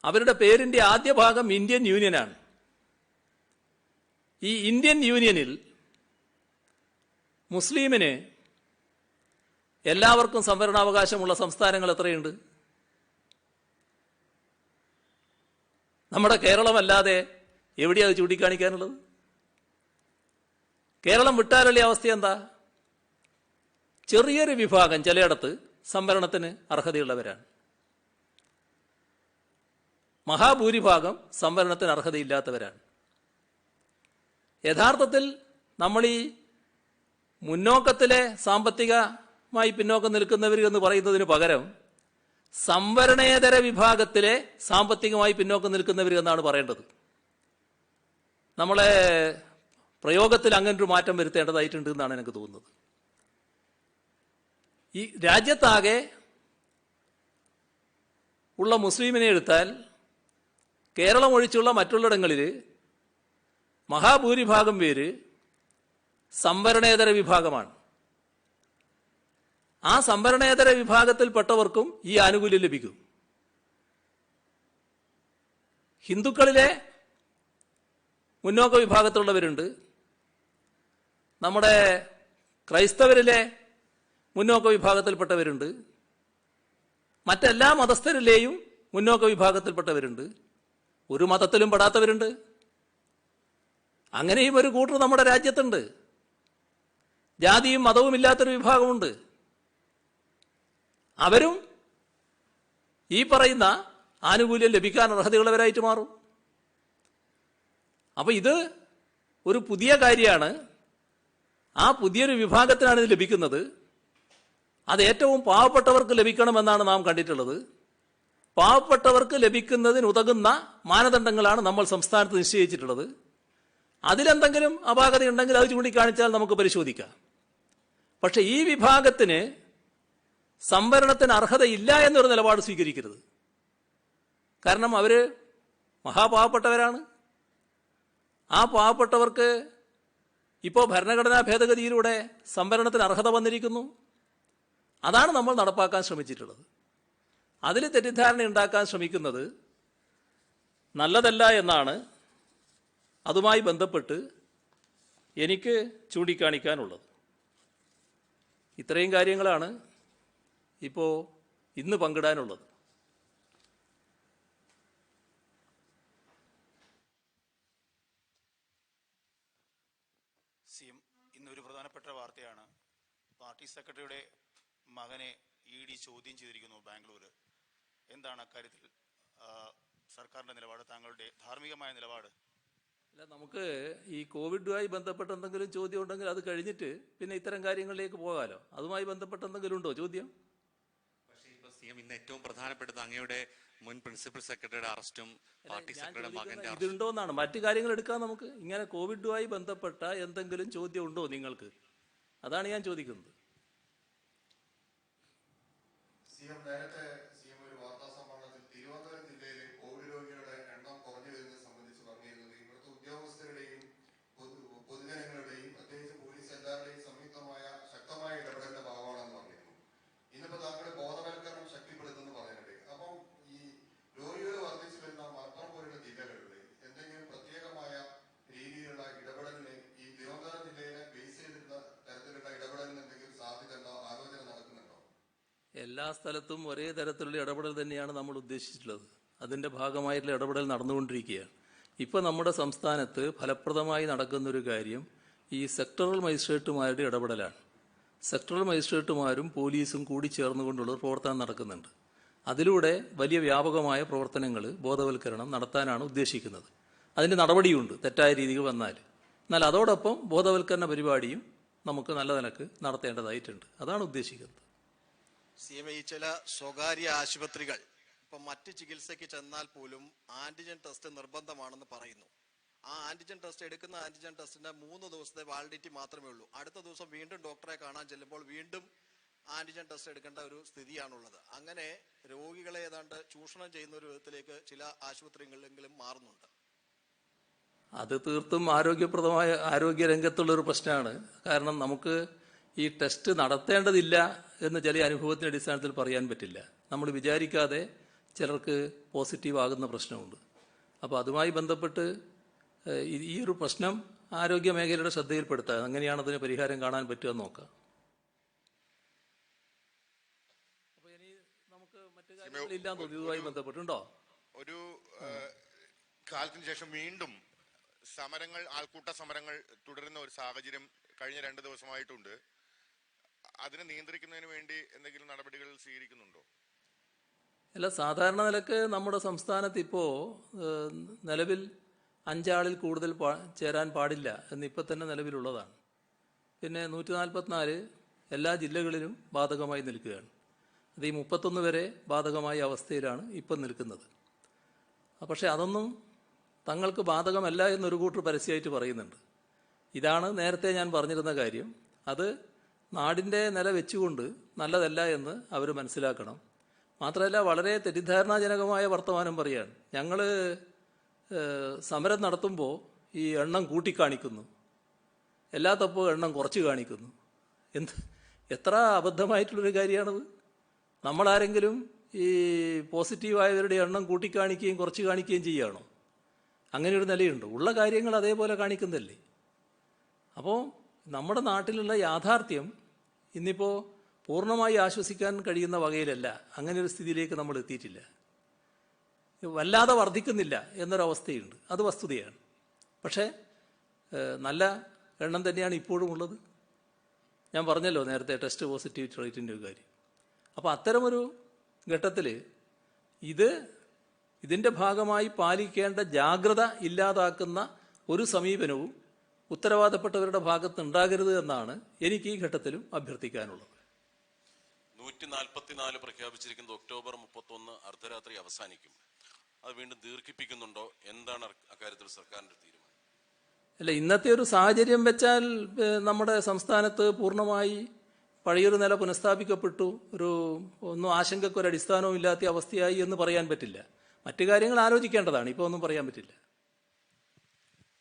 അവരുടെ പേരിൻ്റെ ആദ്യ ഭാഗം ഇന്ത്യൻ യൂണിയനാണ്. ഈ ഇന്ത്യൻ യൂണിയനിൽ മുസ്ലിമിന് എല്ലാവർക്കും സംവരണാവകാശമുള്ള സംസ്ഥാനങ്ങൾ എത്രയുണ്ട്? നമ്മുടെ കേരളമല്ലാതെ എവിടെയാണ് ചൂണ്ടിക്കാണിക്കാനുള്ളത്? കേരളം വിട്ടാലുള്ള അവസ്ഥ എന്താ? ചെറിയൊരു വിഭാഗം ചിലയിടത്ത് സംവരണത്തിന് അർഹതയുള്ളവരാണ്. മഹാഭൂരിഭാഗം സംവരണത്തിന് അർഹതയില്ലാത്തവരാണ്. യഥാർത്ഥത്തിൽ നമ്മൾ ഈ മുന്നോക്കത്തിലെ സാമ്പത്തികമായി പിന്നോക്കം നിൽക്കുന്നവർ എന്ന് പറയുന്നതിന് പകരം സംവരണേതര വിഭാഗത്തിലെ സാമ്പത്തികമായി പിന്നോക്കം നിൽക്കുന്നവർ എന്നാണ് പറയേണ്ടത്. നമ്മളെ പ്രയോഗത്തിൽ അങ്ങനൊരു മാറ്റം വരുത്തേണ്ടതായിട്ടുണ്ട് എന്നാണ് എനിക്ക് തോന്നുന്നത്. ഈ രാജ്യത്താകെ ഉള്ള മുസ്ലിമിനെ എടുത്താൽ കേരളം ഒഴിച്ചുള്ള മറ്റുള്ളിടങ്ങളിൽ മഹാഭൂരിഭാഗം പേര് സംവരണേതര വിഭാഗമാണ്. ആ സംവരണേതര വിഭാഗത്തിൽപ്പെട്ടവർക്കും ഈ ആനുകൂല്യം ലഭിക്കും. ഹിന്ദുക്കളിലെ മുന്നോക്ക വിഭാഗത്തിലുള്ളവരുണ്ട്, നമ്മുടെ ക്രൈസ്തവരിലെ മുന്നോക്ക വിഭാഗത്തിൽപ്പെട്ടവരുണ്ട്, മറ്റെല്ലാ മതസ്ഥരിലെയും മുന്നോക്ക വിഭാഗത്തിൽപ്പെട്ടവരുണ്ട്, ഒരു മതത്തിലും പെടാത്തവരുണ്ട്. അങ്ങനെയും ഒരു കൂട്ടർ നമ്മുടെ രാജ്യത്തുണ്ട്. ജാതിയും മതവും ഇല്ലാത്തൊരു വിഭാഗമുണ്ട്. അവരും ഈ പറയുന്ന ആനുകൂല്യം ലഭിക്കാൻ അർഹതയുള്ളവരായിട്ട് മാറും. അപ്പൊ ഇത് ഒരു പുതിയ കാര്യമാണ്. ആ പുതിയൊരു വിഭാഗത്തിനാണ് ഇത് ലഭിക്കുന്നത്. അത് ഏറ്റവും പാവപ്പെട്ടവർക്ക് ലഭിക്കണമെന്നാണ് നാം കണ്ടിട്ടുള്ളത്. പാവപ്പെട്ടവർക്ക് ലഭിക്കുന്നതിന് ഉതകുന്ന മാനദണ്ഡങ്ങളാണ് നമ്മൾ സംസ്ഥാനത്ത് നിശ്ചയിച്ചിട്ടുള്ളത്. അതിലെന്തെങ്കിലും അപാകതയുണ്ടെങ്കിൽ അത് ചൂണ്ടിക്കാണിച്ചാൽ നമുക്ക് പരിശോധിക്കാം. പക്ഷെ ഈ വിഭാഗത്തിന് സംവരണത്തിന് അർഹതയില്ല എന്നൊരു നിലപാട് സ്വീകരിക്കരുത്. കാരണം അവർ മഹാപാവപ്പെട്ടവരാണ്. ആ പാവപ്പെട്ടവർക്ക് ഇപ്പോൾ ഭരണഘടനാ ഭേദഗതിയിലൂടെ സംവരണത്തിന് അർഹത വന്നിരിക്കുന്നു. അതാണ് നമ്മൾ നടപ്പാക്കാൻ ശ്രമിച്ചിട്ടുള്ളത്. അതിൽ തെറ്റിദ്ധാരണ ഉണ്ടാക്കാൻ ശ്രമിക്കുന്നത് നല്ലതല്ല എന്നാണ് അതുമായി ബന്ധപ്പെട്ട് എനിക്ക് ചൂണ്ടിക്കാണിക്കാനുള്ളത്. ഇത്രയും കാര്യങ്ങളാണ് ഇപ്പോൾ ഇന്ന് പങ്കിടാനുള്ളത്. ഇന്നൊരു പ്രധാനപ്പെട്ട വാർത്തയാണ്. പാർട്ടി സെക്രട്ടറിയുടെ മകനെ ED ചോദ്യം ചെയ്തിരിക്കുന്നു ബാംഗ്ലൂർ. എന്താണ് അക്കാര്യത്തിൽ സർക്കാരിന്റെ നിലപാട്, താങ്കളുടെ ധാർമ്മികമായ നിലപാട്? അല്ല, നമുക്ക് ഈ കോവിഡുമായി ബന്ധപ്പെട്ട എന്തെങ്കിലും ചോദ്യം ഉണ്ടെങ്കിൽ അത് കഴിഞ്ഞിട്ട് പിന്നെ ഇത്തരം കാര്യങ്ങളിലേക്ക് പോകാമല്ലോ. അതുമായി ബന്ധപ്പെട്ട എന്തെങ്കിലും ഉണ്ടോ ചോദ്യം? പക്ഷേ ഇപ്പോൾ CM ഇന്ന് ഏറ്റവും പ്രധാനപ്പെട്ടത് അങ്ങയുടെ മുൻ പ്രിൻസിപ്പൽ സെക്രട്ടറിയുടെ അറസ്റ്റും പാർട്ടി സെക്രട്ടറിയുടെ മകന്റെ ഇതുണ്ടോന്നാണ്. മറ്റു കാര്യങ്ങൾ എടുക്കാം നമുക്ക്. ഇങ്ങനെ കോവിഡുമായി ബന്ധപ്പെട്ട എന്തെങ്കിലും ചോദ്യം ഉണ്ടോ നിങ്ങൾക്ക്? അതാണ് ഞാൻ ചോദിക്കുന്നത്. നേരത്തെ CM ഒരു വാർത്താ സമ്മേളനത്തിൽ തിരുവനന്തപുരം ജില്ലയിലെ കോവിഡ് രോഗികളുടെ എണ്ണം കുറഞ്ഞു വരുന്നത് സംബന്ധിച്ച് പറഞ്ഞിരുന്നത് ഇവിടുത്തെ ഉദ്യോഗസ്ഥരുടെയും പൊതുജനങ്ങളുടെയും പ്രത്യേകിച്ച് പോലീസ് എല്ലാവരുടെയും സംയുക്തമായ ശക്തമായ ഇടപെടലിന്റെ ഭാഗമാണെന്ന് പറഞ്ഞിരുന്നു. ഇന്നിപ്പോ താങ്കൾ ബോധവൽക്കരണം ശക്തിപ്പെടുത്തുമെന്ന് പറയുന്നുണ്ട്. അപ്പം ഈ രോഗികൾ വർദ്ധിച്ചു വരുന്ന മലപ്പുറം പോലുള്ള ജില്ലകളിൽ എന്തെങ്കിലും പ്രത്യേകമായ രീതിയിലുള്ള ഇടപെടലിന് ഈ തിരുവനന്തപുരം ജില്ലയിലെ ബേസ് ചെയ്തിട്ടുള്ള തരത്തിലുള്ള ഇടപെടലിന് എന്തെങ്കിലും സാധ്യത ഉണ്ടോ, ആലോചന നടക്കുന്നുണ്ടോ? എല്ലാ സ്ഥലത്തും ഒരേ തരത്തിലുള്ള ഇടപെടൽ തന്നെയാണ് നമ്മൾ ഉദ്ദേശിച്ചിട്ടുള്ളത്. അതിൻ്റെ ഭാഗമായിട്ടുള്ള ഇടപെടൽ നടന്നുകൊണ്ടിരിക്കുകയാണ്. ഇപ്പോൾ നമ്മുടെ സംസ്ഥാനത്ത് ഫലപ്രദമായി നടക്കുന്നൊരു കാര്യം ഈ സെക്ടറൽ മജിസ്ട്രേറ്റുമാരുടെ ഇടപെടലാണ്. സെക്ടറൽ മജിസ്ട്രേറ്റുമാരും പോലീസും കൂടി ചേർന്നുകൊണ്ടുള്ള പ്രവർത്തനം നടക്കുന്നുണ്ട്. അതിലൂടെ വലിയ വ്യാപകമായ പ്രവർത്തനങ്ങൾ, ബോധവൽക്കരണം നടത്താനാണ് ഉദ്ദേശിക്കുന്നത്. അതിൻ്റെ നടപടിയുണ്ട് തെറ്റായ രീതികൾ വന്നാൽ. എന്നാൽ അതോടൊപ്പം ബോധവൽക്കരണ പരിപാടിയും നമുക്ക് നല്ല നിലക്ക് നടത്തേണ്ടതായിട്ടുണ്ട്. അതാണ് ഉദ്ദേശിക്കുന്നത്. CM, ഈ ചില സ്വകാര്യ ആശുപത്രികൾ ഇപ്പം മറ്റ് ചികിത്സയ്ക്ക് ചെന്നാൽ പോലും ആന്റിജൻ ടെസ്റ്റ് നിർബന്ധമാണെന്ന് പറയുന്നു. ആ ആന്റിജൻ ടെസ്റ്റ് എടുക്കുന്ന ആന്റിജൻ ടെസ്റ്റിന്റെ 3 ദിവസത്തെ വാലിഡിറ്റി മാത്രമേ ഉള്ളൂ. അടുത്ത ദിവസം വീണ്ടും ഡോക്ടറെ കാണാൻ ചെല്ലുമ്പോൾ വീണ്ടും ആന്റിജൻ ടെസ്റ്റ് എടുക്കേണ്ട ഒരു സ്ഥിതിയാണുള്ളത്. അങ്ങനെ രോഗികളെ ഏതാണ്ട് ചൂഷണം ചെയ്യുന്ന ഒരു വിധത്തിലേക്ക് ചില ആശുപത്രികളിലെങ്കിലും മാറുന്നുണ്ട്. അത് തീർത്തും ആരോഗ്യ രംഗത്തുള്ളൊരു പ്രശ്നമാണ്. കാരണം നമുക്ക് ഈ ടെസ്റ്റ് നടത്തേണ്ടതില്ല എന്ന് ചില അനുഭവത്തിൻ്റെ അടിസ്ഥാനത്തിൽ പറയാൻ പറ്റില്ല. നമ്മൾ വിചാരിക്കാതെ ചിലർക്ക് പോസിറ്റീവ് ആകുന്ന പ്രശ്നമുണ്ട്. അപ്പോൾ അതുമായി ബന്ധപ്പെട്ട് ഈ ഒരു പ്രശ്നം ആരോഗ്യ മേഖലയുടെ ശ്രദ്ധയിൽപ്പെടുത്തുക. അങ്ങനെയാണ് അതിന് പരിഹാരം കാണാൻ പറ്റുക എന്ന് നോക്കാം. അപ്പോൾ ഇനി നമുക്ക് മറ്റു കാര്യങ്ങളില്ലാന്ന് തോന്നുന്നു ഇതുമായി ബന്ധപ്പെട്ടുണ്ടോ? ഒരു കാലത്തിന് ശേഷം വീണ്ടും സമരങ്ങൾ, ആൾക്കൂട്ട സമരങ്ങൾ തുടരുന്ന ഒരു സാഹചര്യം കഴിഞ്ഞ 2 ദിവസമായിട്ടുണ്ട്. അതിനെ നിയന്ത്രിക്കുന്നതിന് വേണ്ടി എന്തെങ്കിലും നടപടികൾ സ്വീകരിക്കുന്നുണ്ടോ? അല്ല, സാധാരണ നിലക്ക് നമ്മുടെ സംസ്ഥാനത്ത് ഇപ്പോൾ നിലവിൽ 5 ആളിൽ കൂടുതൽ ചേരാൻ പാടില്ല എന്നിപ്പോൾ തന്നെ നിലവിലുള്ളതാണ്. പിന്നെ 144 എല്ലാ ജില്ലകളിലും ബാധകമായി നിൽക്കുകയാണ്. അത് ഈ 31 വരെ ബാധകമായ അവസ്ഥയിലാണ് ഇപ്പം നിൽക്കുന്നത്. പക്ഷേ അതൊന്നും തങ്ങൾക്ക് ബാധകമല്ല എന്നൊരു കൂട്ടർ പരസ്യമായിട്ട് പറയുന്നുണ്ട്. ഇതാണ് നേരത്തെ ഞാൻ പറഞ്ഞിരുന്ന കാര്യം. അത് നാടിൻ്റെ നില വെച്ചുകൊണ്ട് നല്ലതല്ല എന്ന് അവർ മനസ്സിലാക്കണം. മാത്രമല്ല, വളരെ തെറ്റിദ്ധാരണാജനകമായ വർത്തമാനം പറയുകയാണ്. ഞങ്ങൾ സമരം നടത്തുമ്പോൾ ഈ എണ്ണം കൂട്ടിക്കാണിക്കുന്നു, എല്ലാത്തപ്പോൾ എണ്ണം കുറച്ച് കാണിക്കുന്നു. എത്ര അബദ്ധമായിട്ടുള്ളൊരു കാര്യമാണത്. നമ്മളാരെങ്കിലും ഈ പോസിറ്റീവായവരുടെ എണ്ണം കൂട്ടിക്കാണിക്കുകയും കുറച്ച് കാണിക്കുകയും ചെയ്യുകയാണോ? അങ്ങനെയൊരു നിലയുണ്ട്. ഉള്ള കാര്യങ്ങൾ അതേപോലെ കാണിക്കുന്നതല്ലേ. അപ്പോൾ നമ്മുടെ നാട്ടിലുള്ള യാഥാർത്ഥ്യം ഇന്നിപ്പോൾ പൂർണ്ണമായി ആശ്വസിക്കാൻ കഴിയുന്ന വകയിലല്ല. അങ്ങനെ ഒരു സ്ഥിതിയിലേക്ക് നമ്മൾ എത്തിയിട്ടില്ല. വല്ലാതെ വർദ്ധിക്കുന്നില്ല എന്നൊരവസ്ഥയുണ്ട്. അത് വസ്തുതയാണ്. പക്ഷേ നല്ല എണ്ണം തന്നെയാണ് ഇപ്പോഴും ഉള്ളത്. ഞാൻ പറഞ്ഞല്ലോ നേരത്തെ ടെസ്റ്റ് പോസിറ്റിവിറ്റി റേറ്റിൻ്റെ ഒരു കാര്യം. അപ്പോൾ അത്തരമൊരു ഘട്ടത്തിൽ ഇതിൻ്റെ ഭാഗമായി പാലിക്കേണ്ട ജാഗ്രത ഇല്ലാതാക്കുന്ന ഒരു സമീപനവും ഉത്തരവാദപ്പെട്ടവരുടെ ഭാഗത്ത് ഉണ്ടാകരുത് എന്നാണ് എനിക്ക് ഈ ഘട്ടത്തിലും അഭ്യർത്ഥിക്കാനുള്ളത്. 144 പ്രഖ്യാപിച്ചിരിക്കുന്നത് ഒക്ടോബർ 31 അർദ്ധരാത്രി അവസാനിക്കും. അത് വീണ്ടും ദീർഘിപ്പിക്കുന്നുണ്ടോ? എന്താണ് അക്കാര്യത്തിൽ സർക്കാരിന്റെ തീരുമാനം? അല്ല, ഇന്നത്തെ ഒരു സാഹചര്യം വെച്ചാൽ നമ്മുടെ സംസ്ഥാനത്ത് പൂർണ്ണമായി പഴയൊരു നില പുനഃസ്ഥാപിക്കപ്പെട്ടു, ഒന്നും ആശങ്കയ്ക്കൊരു അടിസ്ഥാനവും ഇല്ലാത്ത അവസ്ഥയായി എന്ന് പറയാൻ പറ്റില്ല. മറ്റു കാര്യങ്ങൾ ആലോചിക്കേണ്ടതാണ്. ഇപ്പോൾ ഒന്നും പറയാൻ പറ്റില്ല.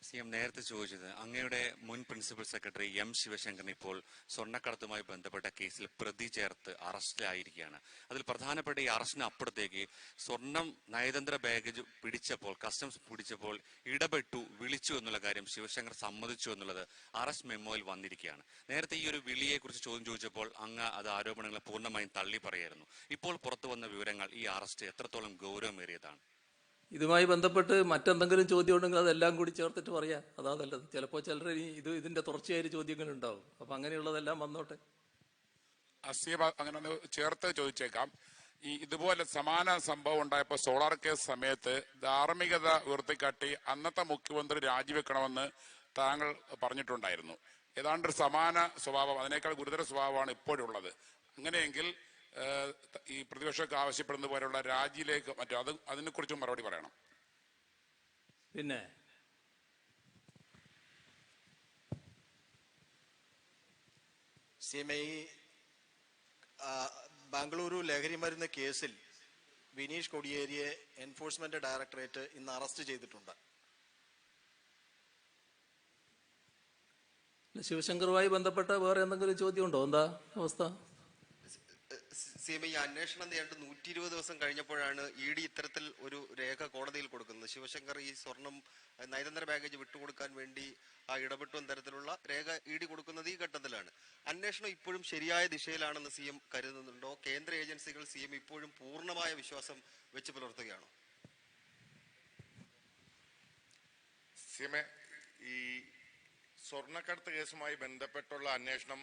CM നേരത്തെ ചോദിച്ചത്, അങ്ങയുടെ മുൻ പ്രിൻസിപ്പൽ സെക്രട്ടറി M. ശിവശങ്കരൻ ഇപ്പോൾ സ്വർണ്ണക്കടത്തുമായി ബന്ധപ്പെട്ട കേസിൽ പ്രതി ചേർത്ത് അറസ്റ്റിലായിരിക്കുകയാണ്. അതിൽ പ്രധാനപ്പെട്ട ഈ അറസ്റ്റിന് അപ്പുറത്തേക്ക് സ്വർണം നയതന്ത്ര ബാഗേജ് പിടിച്ചപ്പോൾ, കസ്റ്റംസ് പിടിച്ചപ്പോൾ ഇടപെട്ടു, വിളിച്ചു എന്നുള്ള കാര്യം ശിവശങ്കർ സമ്മതിച്ചു എന്നുള്ളത് അറസ്റ്റ് മെമ്മോയിൽ വന്നിരിക്കുകയാണ്. നേരത്തെ ഈ ഒരു വിളിയെക്കുറിച്ച് ചോദ്യം ചോദിച്ചപ്പോൾ അങ്ങ് അത് ആരോപണങ്ങളെ പൂർണ്ണമായും തള്ളി പറയായിരുന്നു. ഇപ്പോൾ പുറത്തു വന്ന വിവരങ്ങൾ ഈ അറസ്റ്റ് എത്രത്തോളം ഗൗരവമേറിയതാണ്? ഇതുമായി ബന്ധപ്പെട്ട് മറ്റെന്തെങ്കിലും ചോദ്യം ഉണ്ടെങ്കിൽ അതെല്ലാം കൂടി ചേർത്തിട്ട് പറയാം. അതാ നല്ലത്. ചിലപ്പോൾ ചിലർ ഇതിൻ്റെ തുടർച്ചയായ ചോദ്യങ്ങൾ ഉണ്ടാവും. അപ്പം അങ്ങനെയുള്ളതെല്ലാം വന്നോട്ടെ. അങ്ങനെ ചേർത്ത് ചോദിച്ചേക്കാം. ഇതുപോലെ സമാന സംഭവം ഉണ്ടായപ്പോൾ സോളാർ കേസ് സമയത്ത് ധാർമ്മികത ഉയർത്തിക്കാട്ടി അന്നത്തെ മുഖ്യമന്ത്രി രാജിവെക്കണമെന്ന് താങ്കൾ പറഞ്ഞിട്ടുണ്ടായിരുന്നു. ഏതാണ്ടൊരു സമാന സ്വഭാവം, അതിനേക്കാൾ ഗുരുതര സ്വഭാവമാണ് ഇപ്പോഴുള്ളത്. അങ്ങനെയെങ്കിൽ ഈ പ്രതിപക്ഷമൊക്കെ ആവശ്യപ്പെടുന്ന പോലെയുള്ള രാജിയിലേക്ക് അതിനെക്കുറിച്ചും മറുപടി പറയണം. പിന്നെ CMI ബാംഗ്ലൂരു ലഹരി മരുന്ന് കേസിൽ വിനീഷ് കൊടിയേരിയെ എൻഫോഴ്സ്മെന്റ് ഡയറക്ടറേറ്റ് ഇന്ന് അറസ്റ്റ് ചെയ്തിട്ടുണ്ട്. ശിവശങ്കറുമായി ബന്ധപ്പെട്ട വേറെ എന്തെങ്കിലും ചോദ്യം ഉണ്ടോ? എന്താ അവസ്ഥ? CMI അന്വേഷണം നേരിട്ട് 120 ദിവസം കഴിഞ്ഞപ്പോഴാണ് ED ഇത്തരത്തിൽ ഒരു രേഖ കോടതിയിൽ കൊടുക്കുന്നത്. ശിവശങ്കർ ഈ സ്വർണം നയതന്ത്ര ബാഗേജ് വിട്ടുകൊടുക്കാൻ വേണ്ടി ഇടപെട്ടു തരത്തിലുള്ള രേഖ ED കൊടുക്കുന്നത് ഈ ഘട്ടത്തിലാണ്. അന്വേഷണം ഇപ്പോഴും ശരിയായ ദിശയിലാണെന്ന് CM കരുതുന്നുണ്ടോ? കേന്ദ്ര ഏജൻസികൾ CM ഇപ്പോഴും പൂർണ്ണമായ വിശ്വാസം വെച്ച് പുലർത്തുകയാണോ? ഈ സ്വർണ്ണക്കടത്ത് കേസുമായി ബന്ധപ്പെട്ടുള്ള അന്വേഷണം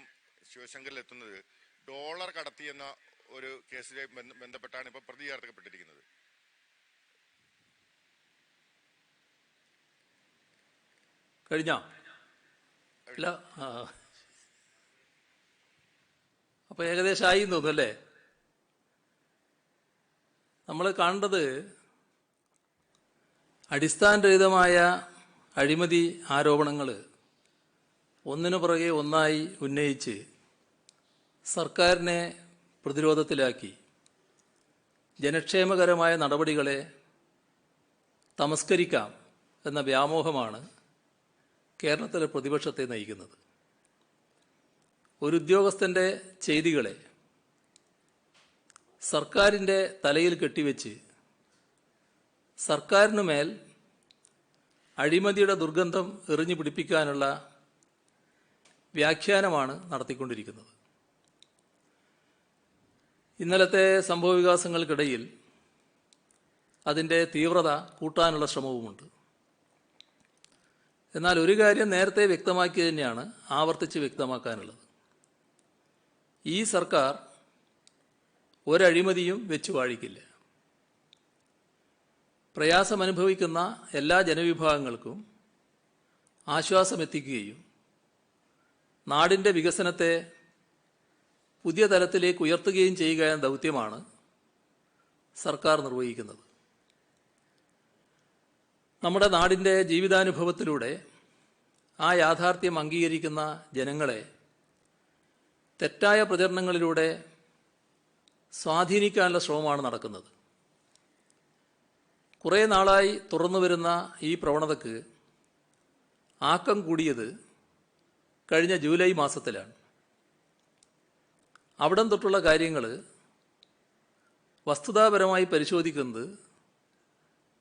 ശിവശങ്കറിൽ എത്തുന്നത് ഡോളർ കടത്തിയെന്ന ഒരു കേസിലെ ബന്ധപ്പെട്ടാണ് ഇപ്പോൾ പ്രതി ചേർക്കപ്പെട്ടിരിക്കുന്നത്. കഴിഞ്ഞോ? അല്ല, അപ്പൊ ഏകദേശം ആയി തോന്നുന്നു അല്ലേ? നമ്മൾ കാണേണ്ടത് അടിസ്ഥാനരഹിതമായ അഴിമതി ആരോപണങ്ങൾ ഒന്നിനു പുറകെ ഒന്നായി ഉന്നയിച്ച് സർക്കാരിനെ പ്രതിരോധത്തിലാക്കി ജനക്ഷേമകരമായ നടപടികളെ തമസ്കരിക്കാം എന്ന വ്യാമോഹമാണ് കേരളത്തിലെ പ്രതിപക്ഷത്തെ നയിക്കുന്നത്. ഒരു ഉദ്യോഗസ്ഥൻ്റെ ചെയ്തികളെ സർക്കാരിൻ്റെ തലയിൽ കെട്ടിവെച്ച് സർക്കാരിന് മേൽ അഴിമതിയുടെ ദുർഗന്ധം എറിഞ്ഞു പിടിപ്പിക്കാനുള്ള വ്യാഖ്യാനമാണ് നടത്തിക്കൊണ്ടിരിക്കുന്നത്. ഇന്നലത്തെ സംഭവവികാസങ്ങൾക്കിടയിൽ അതിൻ്റെ തീവ്രത കൂട്ടാനുള്ള ശ്രമവുമുണ്ട്. എന്നാൽ ഒരു കാര്യം നേരത്തെ വ്യക്തമാക്കി തന്നെയാണ് ആവർത്തിച്ച് വ്യക്തമാക്കാനുള്ളത്. ഈ സർക്കാർ ഒരഴിമതിയും വെച്ചു വാഴിക്കില്ല. പ്രയാസമനുഭവിക്കുന്ന എല്ലാ ജനവിഭാഗങ്ങൾക്കും ആശ്വാസമെത്തിക്കുകയും നാടിൻ്റെ വികസനത്തെ പുതിയ തലത്തിലേക്ക് ഉയർത്തുകയും ചെയ്യുക എന്ന ദൗത്യമാണ് സർക്കാർ നിർവഹിക്കുന്നത്. നമ്മുടെ നാടിൻ്റെ ജീവിതാനുഭവത്തിലൂടെ ആ യാഥാർത്ഥ്യം അംഗീകരിക്കുന്ന ജനങ്ങളെ തെറ്റായ പ്രചരണങ്ങളിലൂടെ സ്വാധീനിക്കാനുള്ള ശ്രമമാണ് നടക്കുന്നത്. കുറേ നാളായി തുറന്നു വരുന്ന ഈ പ്രവണതയ്ക്ക് ആക്കം കൂടിയത് കഴിഞ്ഞ ജൂലൈ മാസത്തിലാണ്. അവിടം തൊട്ടുള്ള കാര്യങ്ങൾ വസ്തുതാപരമായി പരിശോധിക്കുന്നത്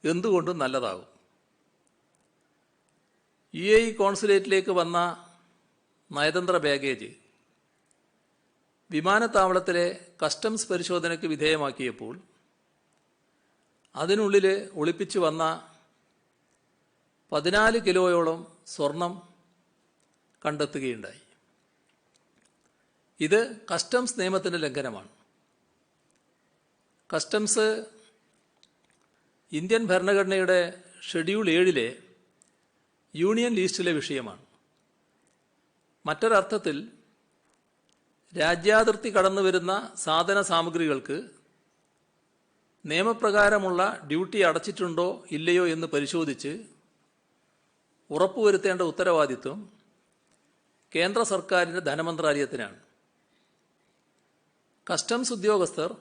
എന്തുകൊണ്ടും നല്ലതാകും. UAE കോൺസുലേറ്റിലേക്ക് വന്ന നയതന്ത്ര ബാഗേജ് വിമാനത്താവളത്തിലെ കസ്റ്റംസ് പരിശോധനയ്ക്ക് വിധേയമാക്കിയപ്പോൾ അതിനുള്ളിൽ ഒളിപ്പിച്ചു വന്ന 14 കിലോയോളം സ്വർണം കണ്ടെത്തുകയുണ്ടായി. ഇത് കസ്റ്റംസ് നിയമത്തിൻ്റെ ലംഘനമാണ്. കസ്റ്റംസ് ഇന്ത്യൻ ഭരണഘടനയുടെ ഷെഡ്യൂൾ 7 യൂണിയൻ ലിസ്റ്റിലെ വിഷയമാണ്. മറ്റൊരർത്ഥത്തിൽ രാജ്യാതിർത്തി കടന്നു വരുന്ന സാധന സാമഗ്രികൾക്ക് നിയമപ്രകാരമുള്ള ഡ്യൂട്ടി അടച്ചിട്ടുണ്ടോ ഇല്ലയോ എന്ന് പരിശോധിച്ച് ഉറപ്പുവരുത്തേണ്ട ഉത്തരവാദിത്വം കേന്ദ്ര സർക്കാരിൻ്റെ ധനമന്ത്രാലയത്തിനാണ്. കസ്റ്റംസ് ഉദ്യോഗസ്ഥർ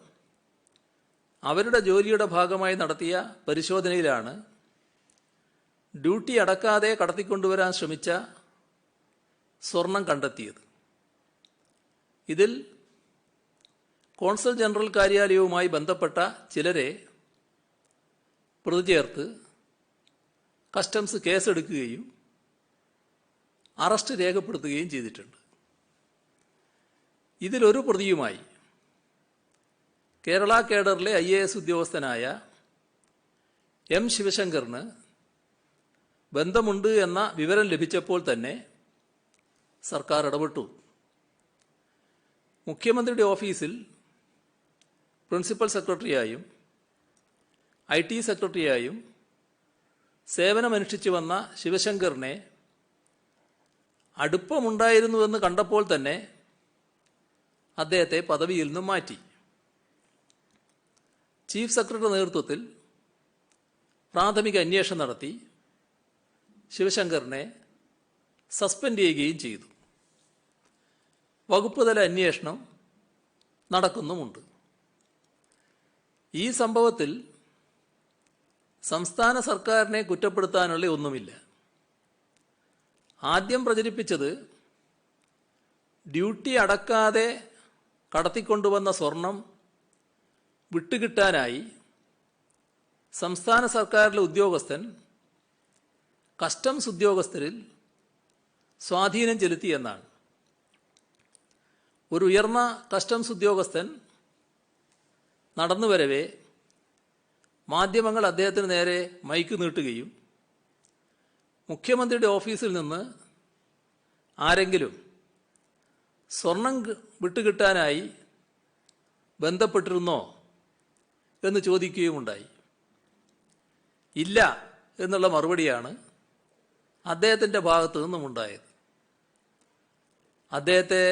അവരുടെ ജോലിയുടെ ഭാഗമായി നടത്തിയ പരിശോധനയിലാണ് ഡ്യൂട്ടി അടക്കാതെ കടത്തിക്കൊണ്ടുവരാൻ ശ്രമിച്ച സ്വർണം കണ്ടെത്തിയത്. ഇതിൽ കോൺസൽ ജനറൽ കാര്യാലയവുമായി ബന്ധപ്പെട്ട ചിലരെ പ്രതി ചേർത്ത് കസ്റ്റംസ് കേസെടുക്കുകയും അറസ്റ്റ് രേഖപ്പെടുത്തുകയും ചെയ്തിട്ടുണ്ട്. ഇതിലൊരു പ്രതിയുമായി കേരള കേഡറിലെ IAS ഉദ്യോഗസ്ഥനായ M. ശിവശങ്കറിന് ബന്ധമുണ്ട് എന്ന വിവരം ലഭിച്ചപ്പോൾ തന്നെ സർക്കാർ ഇടപെട്ടു. മുഖ്യമന്ത്രിയുടെ ഓഫീസിൽ പ്രിൻസിപ്പൽ സെക്രട്ടറിയായും IT സെക്രട്ടറിയായും സേവനമനുഷ്ഠിച്ചു വന്ന ശിവശങ്കറിനെ അടുപ്പമുണ്ടായിരുന്നുവെന്ന് കണ്ടപ്പോൾ തന്നെ അദ്ദേഹത്തെ പദവിയിൽ നിന്നും മാറ്റി. ചീഫ് സെക്രട്ടറി നേതൃത്വത്തിൽ പ്രാഥമിക അന്വേഷണം നടത്തി ശിവശങ്കറിനെ സസ്പെൻഡ് ചെയ്യുകയും ചെയ്തു. വകുപ്പ് തല അന്വേഷണം നടക്കുന്നുമുണ്ട്. ഈ സംഭവത്തിൽ സംസ്ഥാന സർക്കാരിനെ കുറ്റപ്പെടുത്താനുള്ള ഒന്നുമില്ല. ആദ്യം പ്രചരിപ്പിച്ചത് ഡ്യൂട്ടി അടക്കാതെ കടത്തിക്കൊണ്ടുവന്ന സ്വർണം വിട്ടുകിട്ടാനായി സംസ്ഥാന സർക്കാരിലെ ഉദ്യോഗസ്ഥൻ കസ്റ്റംസ് ഉദ്യോഗസ്ഥരിൽ സ്വാധീനം ചെലുത്തിയെന്നാണ്. ഒരു ഉയർന്ന കസ്റ്റംസ് ഉദ്യോഗസ്ഥൻ നടന്നുവരവേ മാധ്യമങ്ങൾ അദ്ദേഹത്തിന് നേരെ മൈക്ക് നീട്ടുകയും മുഖ്യമന്ത്രിയുടെ ഓഫീസിൽ നിന്ന് ആരെങ്കിലും സ്വർണം വിട്ടുകിട്ടാനായി ബന്ധപ്പെട്ടിരുന്നോ എന്ന് ചോദിക്കുകയുമുണ്ടായി. ഇല്ല എന്നുള്ള മറുപടിയാണ് അദ്ദേഹത്തിൻ്റെ ഭാഗത്തു നിന്നുമുണ്ടായത്. അദ്ദേഹത്തെ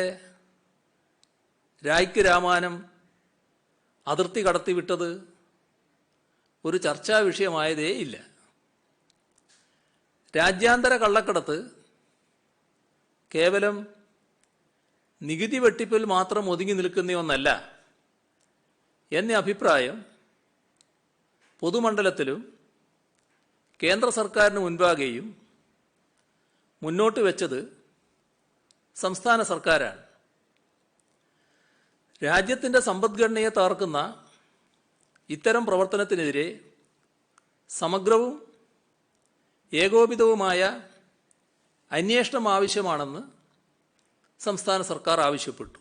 രായ്ക്ക് രാമാനം അതിർത്തി കടത്തിവിട്ടത് ഒരു ചർച്ചാ വിഷയമായതേ ഇല്ല. രാജ്യാന്തര കള്ളക്കടത്ത് കേവലം നികുതി വെട്ടിപ്പിൽ മാത്രം ഒതുങ്ങി നിൽക്കുന്ന ഒന്നല്ല എന്ന അഭിപ്രായം പൊതുമണ്ഡലത്തിലും കേന്ദ്ര സർക്കാരിന് മുൻപാകെയും മുന്നോട്ട് വെച്ചത് സംസ്ഥാന സർക്കാരാണ്. രാജ്യത്തിൻ്റെ സമ്പദ്ഘടനയെ തകർക്കുന്ന ഇത്തരം പ്രവർത്തനത്തിനെതിരെ സമഗ്രവും ഏകോപിതവുമായ അന്വേഷണം ആവശ്യമാണെന്ന് സംസ്ഥാന സർക്കാർ ആവശ്യപ്പെട്ടു.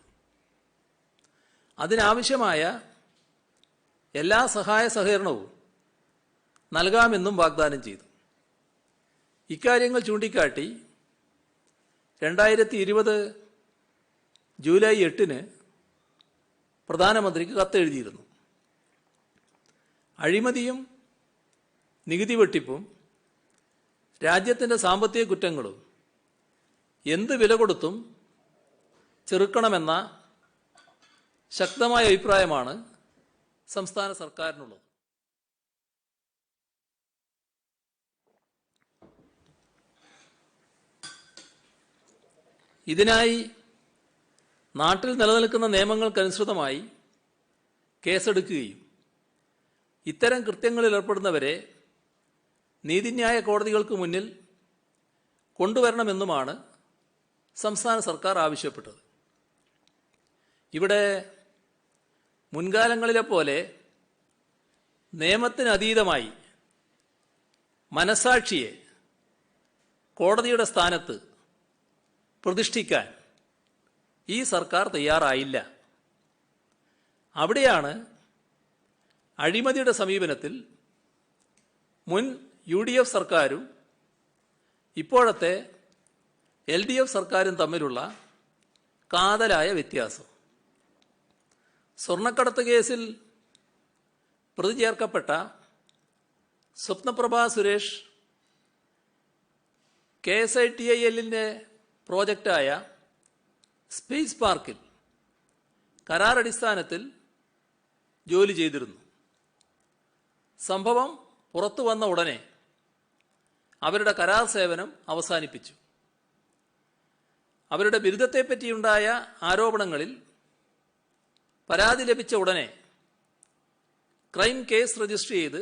അതിനാവശ്യമായ എല്ലാ സഹായ സഹകരണവും നൽകാമെന്നും വാഗ്ദാനം ചെയ്തു. ഇക്കാര്യങ്ങൾ ചൂണ്ടിക്കാട്ടി 2020 ജൂലൈ 8 പ്രധാനമന്ത്രിക്ക് കത്തെഴുതിയിരുന്നു. അഴിമതിയും നികുതി വെട്ടിപ്പും രാജ്യത്തിൻ്റെ സാമ്പത്തിക കുറ്റങ്ങളും എന്ത് വില കൊടുത്തും ചെറുക്കണമെന്ന ശക്തമായ അഭിപ്രായമാണ് സംസ്ഥാന സർക്കാരിനുള്ളത്. ഇതിനായി നാട്ടിൽ നിലനിൽക്കുന്ന നിയമങ്ങൾക്കനുസൃതമായി കേസെടുക്കുകയും ഇത്തരം കൃത്യങ്ങളിൽ ഏർപ്പെടുന്നവരെ നീതിന്യായ കോടതികൾക്ക് മുന്നിൽ കൊണ്ടുവരണമെന്നുമാണ് സംസ്ഥാന സർക്കാർ ആവശ്യപ്പെട്ടത്. ഇവിടെ മുൻകാലങ്ങളിലെ പോലെ നിയമത്തിനതീതമായി മനസാക്ഷിയെ കോടതിയുടെ സ്ഥാനത്ത് പ്രതിഷ്ഠിക്കാൻ ഈ സർക്കാർ തയ്യാറായില്ല. അവിടെയാണ് അഴിമതിയുടെ സമീപനത്തിൽ മുൻ UDF സർക്കാരും ഇപ്പോഴത്തെ LDF സർക്കാരും തമ്മിലുള്ള കാതലായ വ്യത്യാസം. സ്വർണ്ണക്കടത്ത് കേസിൽ പ്രതി ചേർക്കപ്പെട്ട സ്വപ്നപ്രഭ സുരേഷ് KSITILന്റെ പ്രോജക്റ്റായ സ്പേസ് പാർക്കിൽ കരാറടിസ്ഥാനത്തിൽ ജോലി ചെയ്തിരുന്നു. സംഭവം പുറത്തു വന്ന ഉടനെ അവരുടെ കരാർ സേവനം അവസാനിപ്പിച്ചു. അവരുടെ ബിരുദത്തെപ്പറ്റിയുണ്ടായ ആരോപണങ്ങളിൽ പരാതി ലഭിച്ച ഉടനെ ക്രൈം കേസ് രജിസ്റ്റർ ചെയ്ത്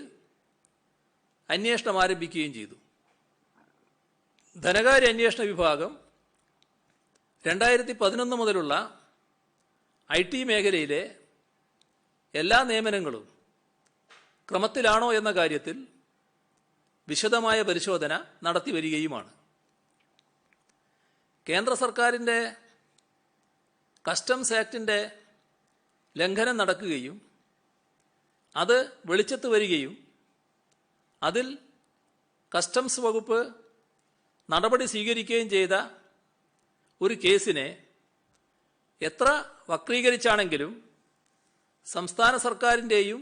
അന്വേഷണം ആരംഭിക്കുകയും ചെയ്തു. ധനകാര്യ അന്വേഷണ വിഭാഗം 2011 മുതലുള്ള IT മേഖലയിലെ എല്ലാ നിയമനങ്ങളും ക്രമത്തിലാണോ എന്ന കാര്യത്തിൽ വിശദമായ പരിശോധന നടത്തി വരികയുമാണ്. കേന്ദ്ര സർക്കാരിൻ്റെ കസ്റ്റംസ് ആക്ടിൻ്റെ ലംഘനം നടക്കുകയും അത് വെളിച്ചത്ത് വരികയും അതിൽ കസ്റ്റംസ് വകുപ്പ് നടപടി സ്വീകരിക്കുകയും ചെയ്ത ഒരു കേസിനെ എത്ര വക്രീകരിച്ചാണെങ്കിലും സംസ്ഥാന സർക്കാരിൻ്റെയും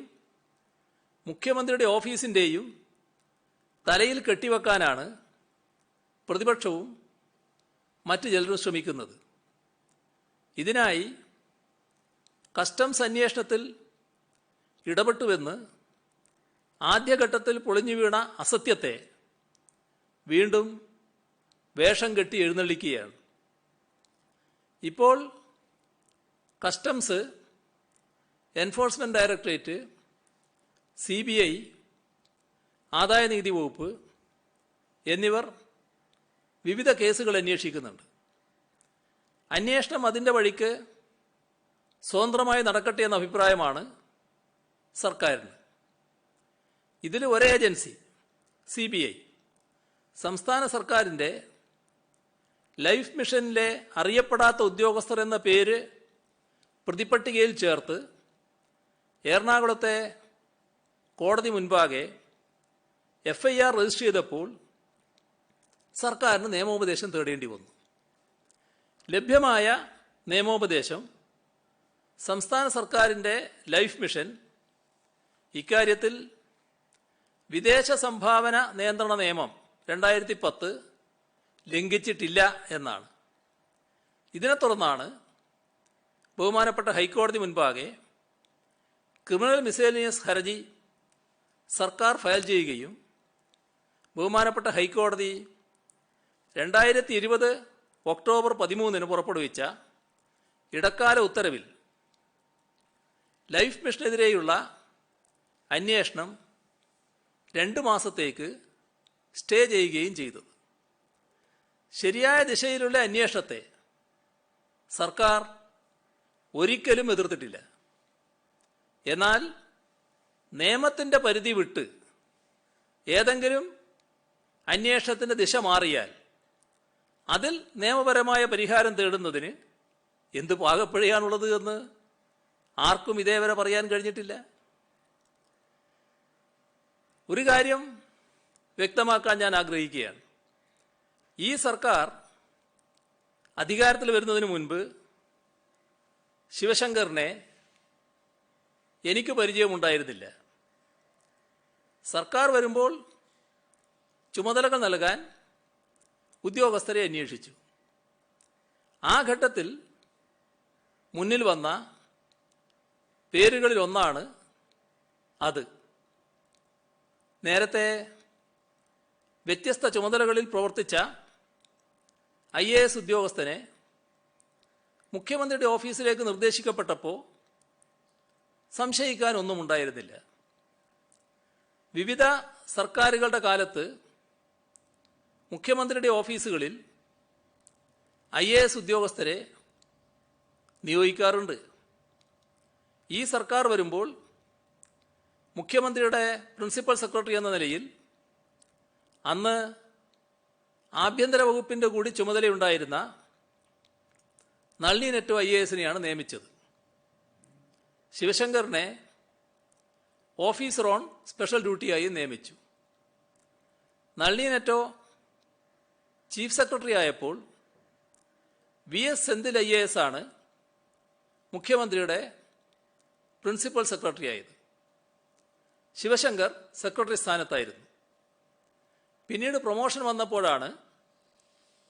മുഖ്യമന്ത്രിയുടെ ഓഫീസിൻ്റെയും തലയിൽ കെട്ടിവെക്കാനാണ് പ്രതിപക്ഷവും മറ്റു ചിലരും ശ്രമിക്കുന്നത്. ഇതിനായി കസ്റ്റംസ് അന്വേഷണത്തിൽ ഇടപെട്ടുവെന്ന് ആദ്യഘട്ടത്തിൽ പൊളിഞ്ഞു വീണ അസത്യത്തെ വീണ്ടും വേഷം കെട്ടി എഴുന്നള്ളിക്കുകയാണ്. ഇപ്പോൾ കസ്റ്റംസ്, എൻഫോഴ്സ്മെന്റ് ഡയറക്ടറേറ്റ്, CBI, ആദായനികുതി വകുപ്പ് എന്നിവർ വിവിധ കേസുകൾ അന്വേഷിക്കുന്നുണ്ട്. അന്വേഷണം അതിൻ്റെ വഴിക്ക് സ്വതന്ത്രമായി നടക്കട്ടെ എന്ന അഭിപ്രായമാണ് സർക്കാരിന്. ഇതിൽ ഒരേ ഏജൻസി CBI സംസ്ഥാന സർക്കാരിൻ്റെ ലൈഫ് മിഷനിലെ അറിയപ്പെടാത്ത ഉദ്യോഗസ്ഥർ എന്ന പേര് പ്രതിപട്ടികയിൽ ചേർത്ത് എറണാകുളത്തെ കോടതി മുൻപാകെ FIR രജിസ്റ്റർ ചെയ്തപ്പോൾ സർക്കാരിന് നിയമോപദേശം തേടേണ്ടി വന്നു. ലഭ്യമായ നിയമോപദേശം സംസ്ഥാന സർക്കാരിൻ്റെ ലൈഫ് മിഷൻ ഇക്കാര്യത്തിൽ വിദേശ സംഭാവന നിയന്ത്രണ നിയമം 2010 ലംഘിച്ചിട്ടില്ല എന്നാണ്. ഇതിനെ തുടർന്നാണ് ബഹുമാനപ്പെട്ട ഹൈക്കോടതി മുൻപാകെ ക്രിമിനൽ മിസേലിനിയസ് ഹർജി സർക്കാർ ഫയൽ ചെയ്യുകയും ബഹുമാനപ്പെട്ട ഹൈക്കോടതി 2020 ഒക്ടോബർ 13 പുറപ്പെടുവിച്ച ഇടക്കാല ഉത്തരവിൽ ലൈഫ് മിഷനെതിരെയുള്ള അന്വേഷണം 2 മാസത്തേക്ക് സ്റ്റേ ചെയ്യുകയും ചെയ്തു. ശരിയായ ദിശയിലുള്ള അന്വേഷണത്തെ സർക്കാർ ഒരിക്കലും എതിർത്തിട്ടില്ല. എന്നാൽ നിയമത്തിൻ്റെ പരിധി വിട്ട് ഏതെങ്കിലും അന്വേഷണത്തിൻ്റെ ദിശ മാറിയാൽ അതിൽ നിയമപരമായ പരിഹാരം തേടുന്നതിന് എന്ത് പാകപ്പിഴയാണുള്ളത് എന്ന് ആർക്കും ഇതേവരെ പറയാൻ കഴിഞ്ഞിട്ടില്ല. ഒരു കാര്യം വ്യക്തമാക്കാൻ ഞാൻ ആഗ്രഹിക്കുകയാണ്. ഈ സർക്കാർ അധികാരത്തിൽ വരുന്നതിന് മുൻപ് ശിവശങ്കറിനെ എനിക്ക് പരിചയമുണ്ടായിരുന്നില്ല. സർക്കാർ വരുമ്പോൾ ചുമതലകൾ നൽകാൻ ഉദ്യോഗസ്ഥരെ അന്വേഷിച്ചു. ആ ഘട്ടത്തിൽ മുന്നിൽ വന്ന പേരുകളിലൊന്നാണ് അത്. നേരത്തെ വ്യത്യസ്ത ചുമതലകളിൽ പ്രവർത്തിച്ച IAS ഉദ്യോഗസ്ഥനെ മുഖ്യമന്ത്രിയുടെ ഓഫീസിലേക്ക് നിർദ്ദേശിക്കപ്പെട്ടപ്പോൾ സംശയിക്കാനൊന്നും ഉണ്ടായിരുന്നില്ല. വിവിധ സർക്കാരുകളുടെ കാലത്ത് മുഖ്യമന്ത്രിയുടെ ഓഫീസുകളിൽ IAS ഉദ്യോഗസ്ഥരെ നിയോഗിക്കാറുണ്ട്. ഈ സർക്കാർ വരുമ്പോൾ മുഖ്യമന്ത്രിയുടെ പ്രിൻസിപ്പൽ സെക്രട്ടറി എന്ന നിലയിൽ അന്ന് ആഭ്യന്തര വകുപ്പിൻ്റെ കൂടി ചുമതലയുണ്ടായിരുന്ന നളിനി നെറ്റോ IASനെയാണ് നിയമിച്ചത്. ശിവശങ്കറിനെ ഓഫീസർ ഓൺ സ്പെഷ്യൽ ഡ്യൂട്ടിയായി നിയമിച്ചു. നളിനി നെറ്റോ ചീഫ് സെക്രട്ടറി ആയപ്പോൾ VS സെന്തിൽ IAS ആണ് മുഖ്യമന്ത്രിയുടെ പ്രിൻസിപ്പൽ സെക്രട്ടറി ആയത്. ശിവശങ്കർ സെക്രട്ടറി സ്ഥാനത്തായിരുന്നു. പിന്നീട് പ്രൊമോഷൻ വന്നപ്പോഴാണ്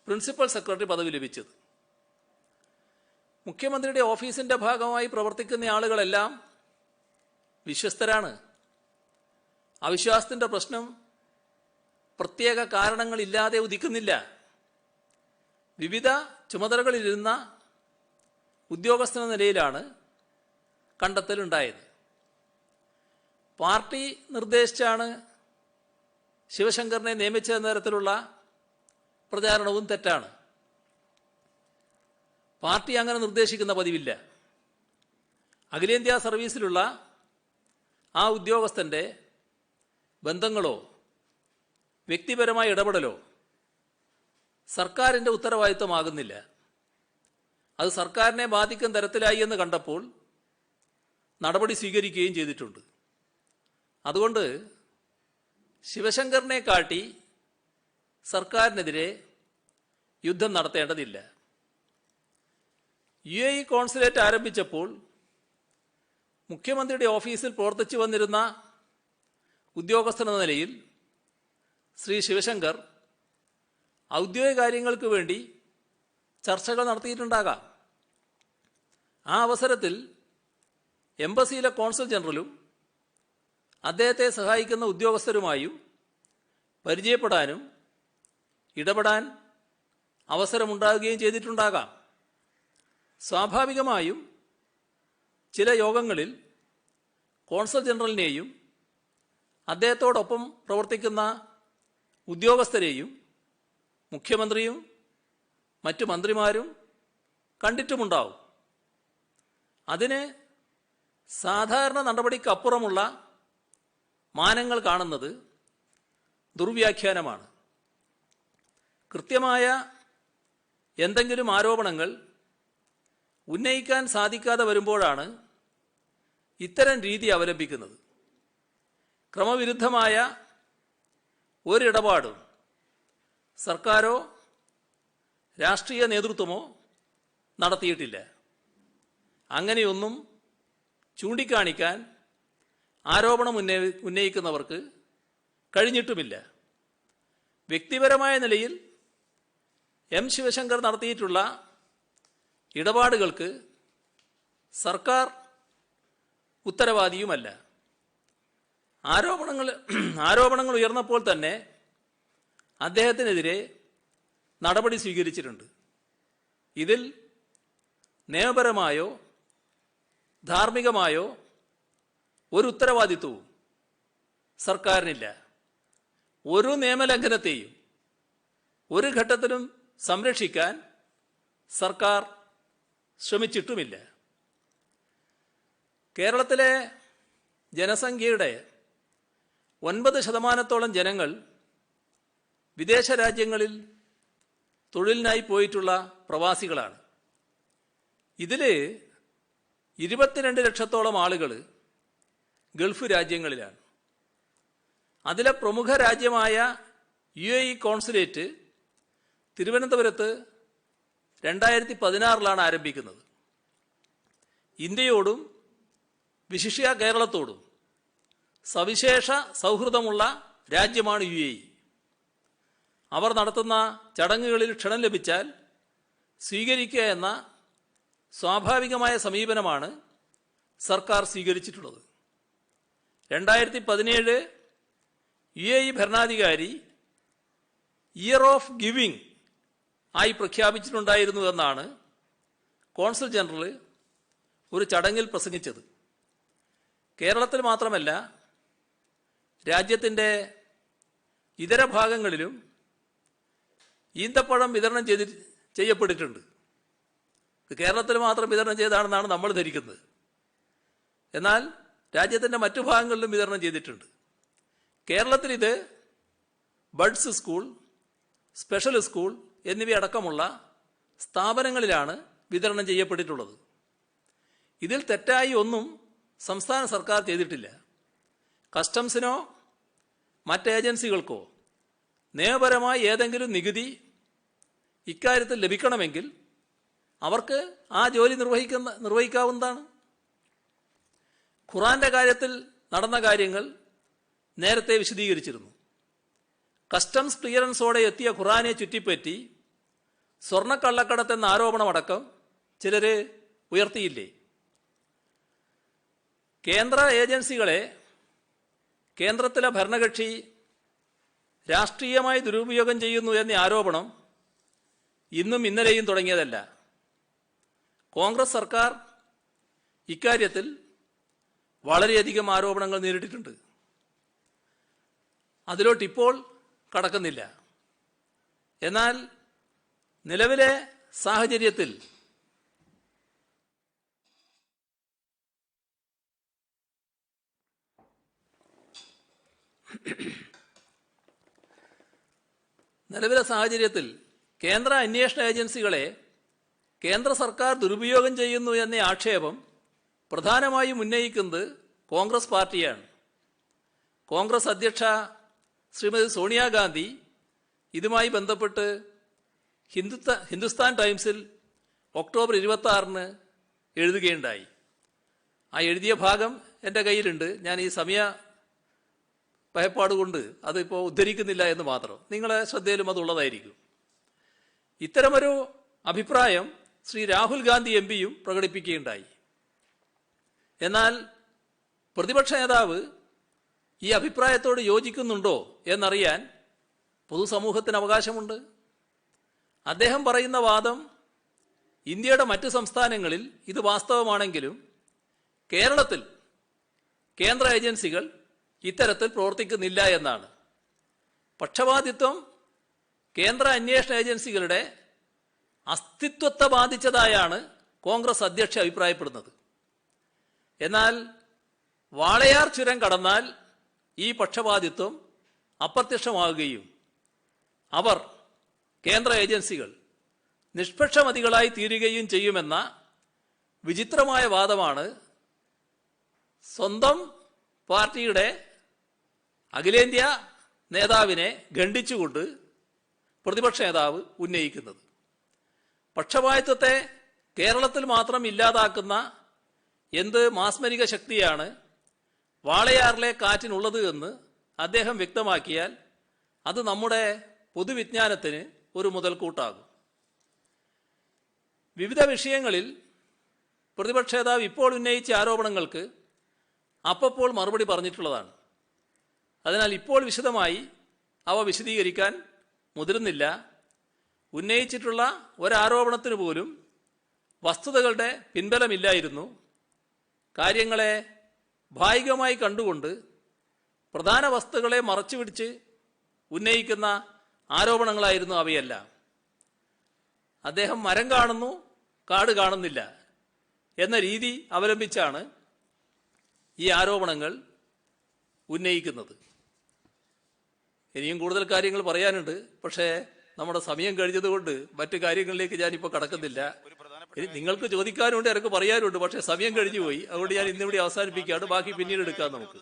പ്രിൻസിപ്പൽ സെക്രട്ടറി പദവി ലഭിച്ചത്. മുഖ്യമന്ത്രിയുടെ ഓഫീസിൻ്റെ ഭാഗമായി പ്രവർത്തിക്കുന്ന ആളുകളെല്ലാം വിശ്വസ്തരാണ്. അവിശ്വാസത്തിൻ്റെ പ്രശ്നം പ്രത്യേക കാരണങ്ങളില്ലാതെ ഉദിക്കുന്നില്ല. വിവിധ ചുമതലകളിലിരുന്ന ഉദ്യോഗസ്ഥന നിലയിലാണ് കണ്ടെത്തലുണ്ടായത്. പാർട്ടി നിർദ്ദേശിച്ചാണ് ശിവശങ്കറിനെ നിയമിച്ച തരത്തിലുള്ള പ്രചാരണവും തെറ്റാണ്. പാർട്ടി അങ്ങനെ നിർദ്ദേശിക്കുന്ന പതിവില്ല. അഖിലേന്ത്യാ സർവീസിലുള്ള ആ ഉദ്യോഗസ്ഥൻ്റെ ബന്ധങ്ങളോ വ്യക്തിപരമായ ഇടപെടലോ സർക്കാരിൻ്റെ ഉത്തരവാദിത്വമാകുന്നില്ല. അത് സർക്കാരിനെ ബാധിക്കുന്ന തരത്തിലായി എന്ന് കണ്ടപ്പോൾ നടപടി സ്വീകരിക്കുകയും ചെയ്തിട്ടുണ്ട്. അതുകൊണ്ട് ശിവശങ്കറിനെ കാട്ടി സർക്കാരിനെതിരെ യുദ്ധം നടത്തേണ്ടതില്ല. UAE കോൺസുലേറ്റ് ആരംഭിച്ചപ്പോൾ മുഖ്യമന്ത്രിയുടെ ഓഫീസിൽ പ്രവർത്തിച്ചു വന്നിരുന്ന ഉദ്യോഗസ്ഥനെന്ന നിലയിൽ ശ്രീ ശിവശങ്കർ ഔദ്യോഗിക കാര്യങ്ങൾക്ക് വേണ്ടി ചർച്ചകൾ നടത്തിയിട്ടുണ്ടാകാം. ആ അവസരത്തിൽ എംബസിയിലെ കോൺസുൽ ജനറലും അദ്ദേഹത്തെ സഹായിക്കുന്ന ഉദ്യോഗസ്ഥരുമായും പരിചയപ്പെടാനും ഇടപെടാൻ അവസരമുണ്ടാകുകയും ചെയ്തിട്ടുണ്ടാകാം. സ്വാഭാവികമായും ചില യോഗങ്ങളിൽ കോൺസുൽ ജനറലിനെയും അദ്ദേഹത്തോടൊപ്പം പ്രവർത്തിക്കുന്ന ഉദ്യോഗസ്ഥരെയും മുഖ്യമന്ത്രിയും മറ്റു മന്ത്രിമാരും കണ്ടിട്ടുമുണ്ടാവും. അതിന് സാധാരണ നടപടിക്കപ്പുറമുള്ള മാനങ്ങൾ കാണുന്നത് ദുർവ്യാഖ്യാനമാണ്. കൃത്യമായ എന്തെങ്കിലും ആരോപണങ്ങൾ ഉന്നയിക്കാൻ സാധിക്കാതെ വരുമ്പോഴാണ് ഇത്തരം രീതി അവലംബിക്കുന്നത്. ക്രമവിരുദ്ധമായ ഒരിടപാടും സർക്കാരോ രാഷ്ട്രീയ നേതൃത്വമോ നടത്തിയിട്ടില്ല. അങ്ങനെയൊന്നും ചൂണ്ടിക്കാണിക്കാൻ ആരോപണം ഉന്നയിക്കുന്നവർക്ക് കഴിഞ്ഞിട്ടുമില്ല. വ്യക്തിപരമായ നിലയിൽ ശിവശങ്കർ നടത്തിയിട്ടുള്ള ഇടപാടുകൾക്ക് സർക്കാർ ഉത്തരവാദിയുമല്ല. ആരോപണങ്ങൾ ഉയർന്നപ്പോൾ തന്നെ അദ്ദേഹത്തിനെതിരെ നടപടി സ്വീകരിച്ചിട്ടുണ്ട്. ഇതിൽ നിയമപരമായോ ധാർമ്മികമായോ ഒരു ഉത്തരവാദിത്വവും സർക്കാരിനില്ല. ഒരു നിയമലംഘനത്തെയും ഒരു ഘട്ടത്തിലും സംരക്ഷിക്കാൻ സർക്കാർ ശ്രമിച്ചിട്ടുമില്ല. കേരളത്തിലെ ജനസംഖ്യയുടെ 9% ജനങ്ങൾ വിദേശ രാജ്യങ്ങളിൽ തൊഴിലിനായി പോയിട്ടുള്ള പ്രവാസികളാണ്. ഇതിൽ 22 ലക്ഷത്തോളം ആളുകൾ ഗൾഫ് രാജ്യങ്ങളിലാണ്. അതിലെ പ്രമുഖ രാജ്യമായ UAE കോൺസുലേറ്റ് തിരുവനന്തപുരത്ത് 2016 ആരംഭിക്കുന്നത്. ഇന്ത്യയോടും വിശിഷ്യ കേരളത്തോടും സവിശേഷ സൗഹൃദമുള്ള രാജ്യമാണ് UAE. അവർ നടത്തുന്ന ചടങ്ങുകളിൽ ക്ഷണം ലഭിച്ചാൽ സ്വീകരിക്കുക എന്ന സ്വാഭാവികമായ സമീപനമാണ് സർക്കാർ സ്വീകരിച്ചിട്ടുള്ളത്. 2017 UAE ഭരണാധികാരി ഇയർ ഓഫ് ഗിവിംഗ് ആയി പ്രഖ്യാപിച്ചിട്ടുണ്ടായിരുന്നു എന്നാണ് കോൺസുൽ ജനറൽ ഒരു ചടങ്ങിൽ പ്രസംഗിച്ചത്. കേരളത്തിൽ മാത്രമല്ല, രാജ്യത്തിൻ്റെ ഇതര ഭാഗങ്ങളിലും ഈന്തപ്പഴം വിതരണം ചെയ്യപ്പെട്ടിട്ടുണ്ട്. കേരളത്തിൽ മാത്രം വിതരണം ചെയ്താണെന്നാണ് നമ്മൾ ധരിക്കുന്നത്. എന്നാൽ രാജ്യത്തിൻ്റെ മറ്റു ഭാഗങ്ങളിലും വിതരണം ചെയ്തിട്ടുണ്ട്. കേരളത്തിൽ ഇത് ബഡ്സ് സ്കൂൾ, സ്പെഷ്യൽ സ്കൂൾ എന്നിവയടക്കമുള്ള സ്ഥാപനങ്ങളിലാണ് വിതരണം ചെയ്യപ്പെട്ടിട്ടുള്ളത്. ഇതിൽ തെറ്റായി ഒന്നും സംസ്ഥാന സർക്കാർ ചെയ്തിട്ടില്ല. കസ്റ്റംസിനോ മറ്റ് ഏജൻസികൾക്കോ നിയമപരമായി ഏതെങ്കിലും നികുതി ഇക്കാര്യത്തിൽ ലഭിക്കണമെങ്കിൽ അവർക്ക് ആ ജോലി നിർവഹിക്കാവുന്നതാണ്. ഖുറാന്റെ കാര്യത്തിൽ നടന്ന കാര്യങ്ങൾ നേരത്തെ വിശദീകരിച്ചിരുന്നു. കസ്റ്റംസ് ക്ലിയറൻസോടെ എത്തിയ ഖുറാനെ ചുറ്റിപ്പറ്റി സ്വർണ്ണക്കള്ളക്കടത്തെന്ന ആരോപണമടക്കം ചിലർ ഉയർത്തിയില്ലേ? കേന്ദ്ര ഏജൻസികളെ കേന്ദ്രത്തിലെ ഭരണകക്ഷി രാഷ്ട്രീയമായി ദുരുപയോഗം ചെയ്യുന്നു എന്ന ആരോപണം ഇന്നും ഇന്നലെയും തുടങ്ങിയതല്ല. കോൺഗ്രസ് സർക്കാർ ഇക്കാര്യത്തിൽ വളരെയധികം ആരോപണങ്ങൾ നേരിട്ടിട്ടുണ്ട്. അതിലോട്ടിപ്പോൾ കടക്കുന്നില്ല. എന്നാൽ നിലവിലെ സാഹചര്യത്തിൽ കേന്ദ്ര അന്വേഷണ ഏജൻസികളെ കേന്ദ്ര സർക്കാർ ദുരുപയോഗം ചെയ്യുന്നു എന്ന ആക്ഷേപം പ്രധാനമായും ഉന്നയിക്കുന്നത് കോൺഗ്രസ് പാർട്ടിയാണ്. കോൺഗ്രസ് അധ്യക്ഷ ശ്രീമതി സോണിയാഗാന്ധി ഇതുമായി ബന്ധപ്പെട്ട് ഹിന്ദുസ്ഥാൻ ടൈംസിൽ ഒക്ടോബർ 26 എഴുതുകയുണ്ടായി. ആ എഴുതിയ ഭാഗം എൻ്റെ കയ്യിലുണ്ട്. ഞാൻ ഈ സമയ ഭയപ്പാട് കൊണ്ട് അതിപ്പോൾ ഉദ്ധരിക്കുന്നില്ല എന്ന് മാത്രം. നിങ്ങളെ ശ്രദ്ധയിലും അതുള്ളതായിരിക്കും. ഇത്തരമൊരു അഭിപ്രായം ശ്രീ രാഹുൽ ഗാന്ധി MPയും പ്രകടിപ്പിക്കുകയുണ്ടായി. എന്നാൽ പ്രതിപക്ഷ നേതാവ് ഈ അഭിപ്രായത്തോട് യോജിക്കുന്നുണ്ടോ എന്നറിയാൻ പൊതുസമൂഹത്തിന് അവകാശമുണ്ട്. അദ്ദേഹം പറയുന്ന വാദം ഇന്ത്യയുടെ മറ്റ് സംസ്ഥാനങ്ങളിൽ ഇത് വാസ്തവമാണെങ്കിലും കേരളത്തിൽ കേന്ദ്ര ഏജൻസികൾ ഇത്തരത്തിൽ പ്രവർത്തിക്കുന്നില്ല എന്നാണ്. പക്ഷപാതിത്വം കേന്ദ്ര അന്വേഷണ ഏജൻസികളുടെ അസ്തിത്വത്തെ ബാധിച്ചതായാണ് കോൺഗ്രസ് അധ്യക്ഷ അഭിപ്രായപ്പെടുന്നത്. എന്നാൽ വാളയാർ ചുരം കടന്നാൽ ഈ പക്ഷപാതിത്വം അപ്രത്യക്ഷമാവുകയും അവർ കേന്ദ്ര ഏജൻസികൾ നിഷ്പക്ഷമതികളായി തീരുകയും ചെയ്യുമെന്ന വിചിത്രമായ വാദമാണ് സ്വന്തം പാർട്ടിയുടെ അഖിലേന്ത്യാ നേതാവിനെ ഖണ്ഡിച്ചുകൊണ്ട് പ്രതിപക്ഷ നേതാവ് ഉന്നയിക്കുന്നത്. പക്ഷപാതിത്വത്തെ കേരളത്തിൽ മാത്രം ഇല്ലാതാക്കുന്ന എന്ത് മാസ്മരിക ശക്തിയാണ് വാളയാറിലെ കാറ്റിനുള്ളത് എന്ന് അദ്ദേഹം വ്യക്തമാക്കിയാൽ അത് നമ്മുടെ പൊതുവിജ്ഞാനത്തിന് ഒരു മുതൽക്കൂട്ടാകും. വിവിധ വിഷയങ്ങളിൽ പ്രതിപക്ഷ നേതാവ് ഇപ്പോൾ ഉന്നയിച്ച ആരോപണങ്ങൾക്ക് അപ്പോൾ മറുപടി പറഞ്ഞിട്ടുള്ളതാണ്. അതിനാൽ ഇപ്പോൾ വിശദമായി അവ വിശദീകരിക്കാൻ മുതിരുന്നില്ല. ഉന്നയിച്ചിട്ടുള്ള ഒരാരോപണത്തിന് പോലും വസ്തുതകളുടെ പിൻബലമില്ലായിരുന്നു. കാര്യങ്ങളെ ഭാഗികമായി കണ്ടുകൊണ്ട് പ്രധാന വസ്തുക്കളെ മറച്ചുപിടിച്ച് ഉന്നയിക്കുന്ന ആരോപണങ്ങളായിരുന്നു അവയെല്ലാം. അദ്ദേഹം മരം കാണുന്നു, കാട് കാണുന്നില്ല എന്ന രീതി അവലംബിച്ചാണ് ഈ ആരോപണങ്ങൾ ഉന്നയിക്കുന്നത്. ഇനിയും കൂടുതൽ കാര്യങ്ങൾ പറയാനുണ്ട്. പക്ഷേ നമ്മുടെ സമയം കഴിഞ്ഞതുകൊണ്ട് മറ്റു കാര്യങ്ങളിലേക്ക് ഞാനിപ്പോൾ കടക്കുന്നില്ല. ഇനി നിങ്ങൾക്ക് ചോദിക്കാനുണ്ട്, എനിക്ക് പറയാനുണ്ട്. പക്ഷേ സമയം കഴിഞ്ഞു പോയി. അതുകൊണ്ട് ഞാൻ ഇന്നിവിടെ അവസാനിപ്പിക്കുകയാണ്. ബാക്കി പിന്നീട് എടുക്കാം നമുക്ക്.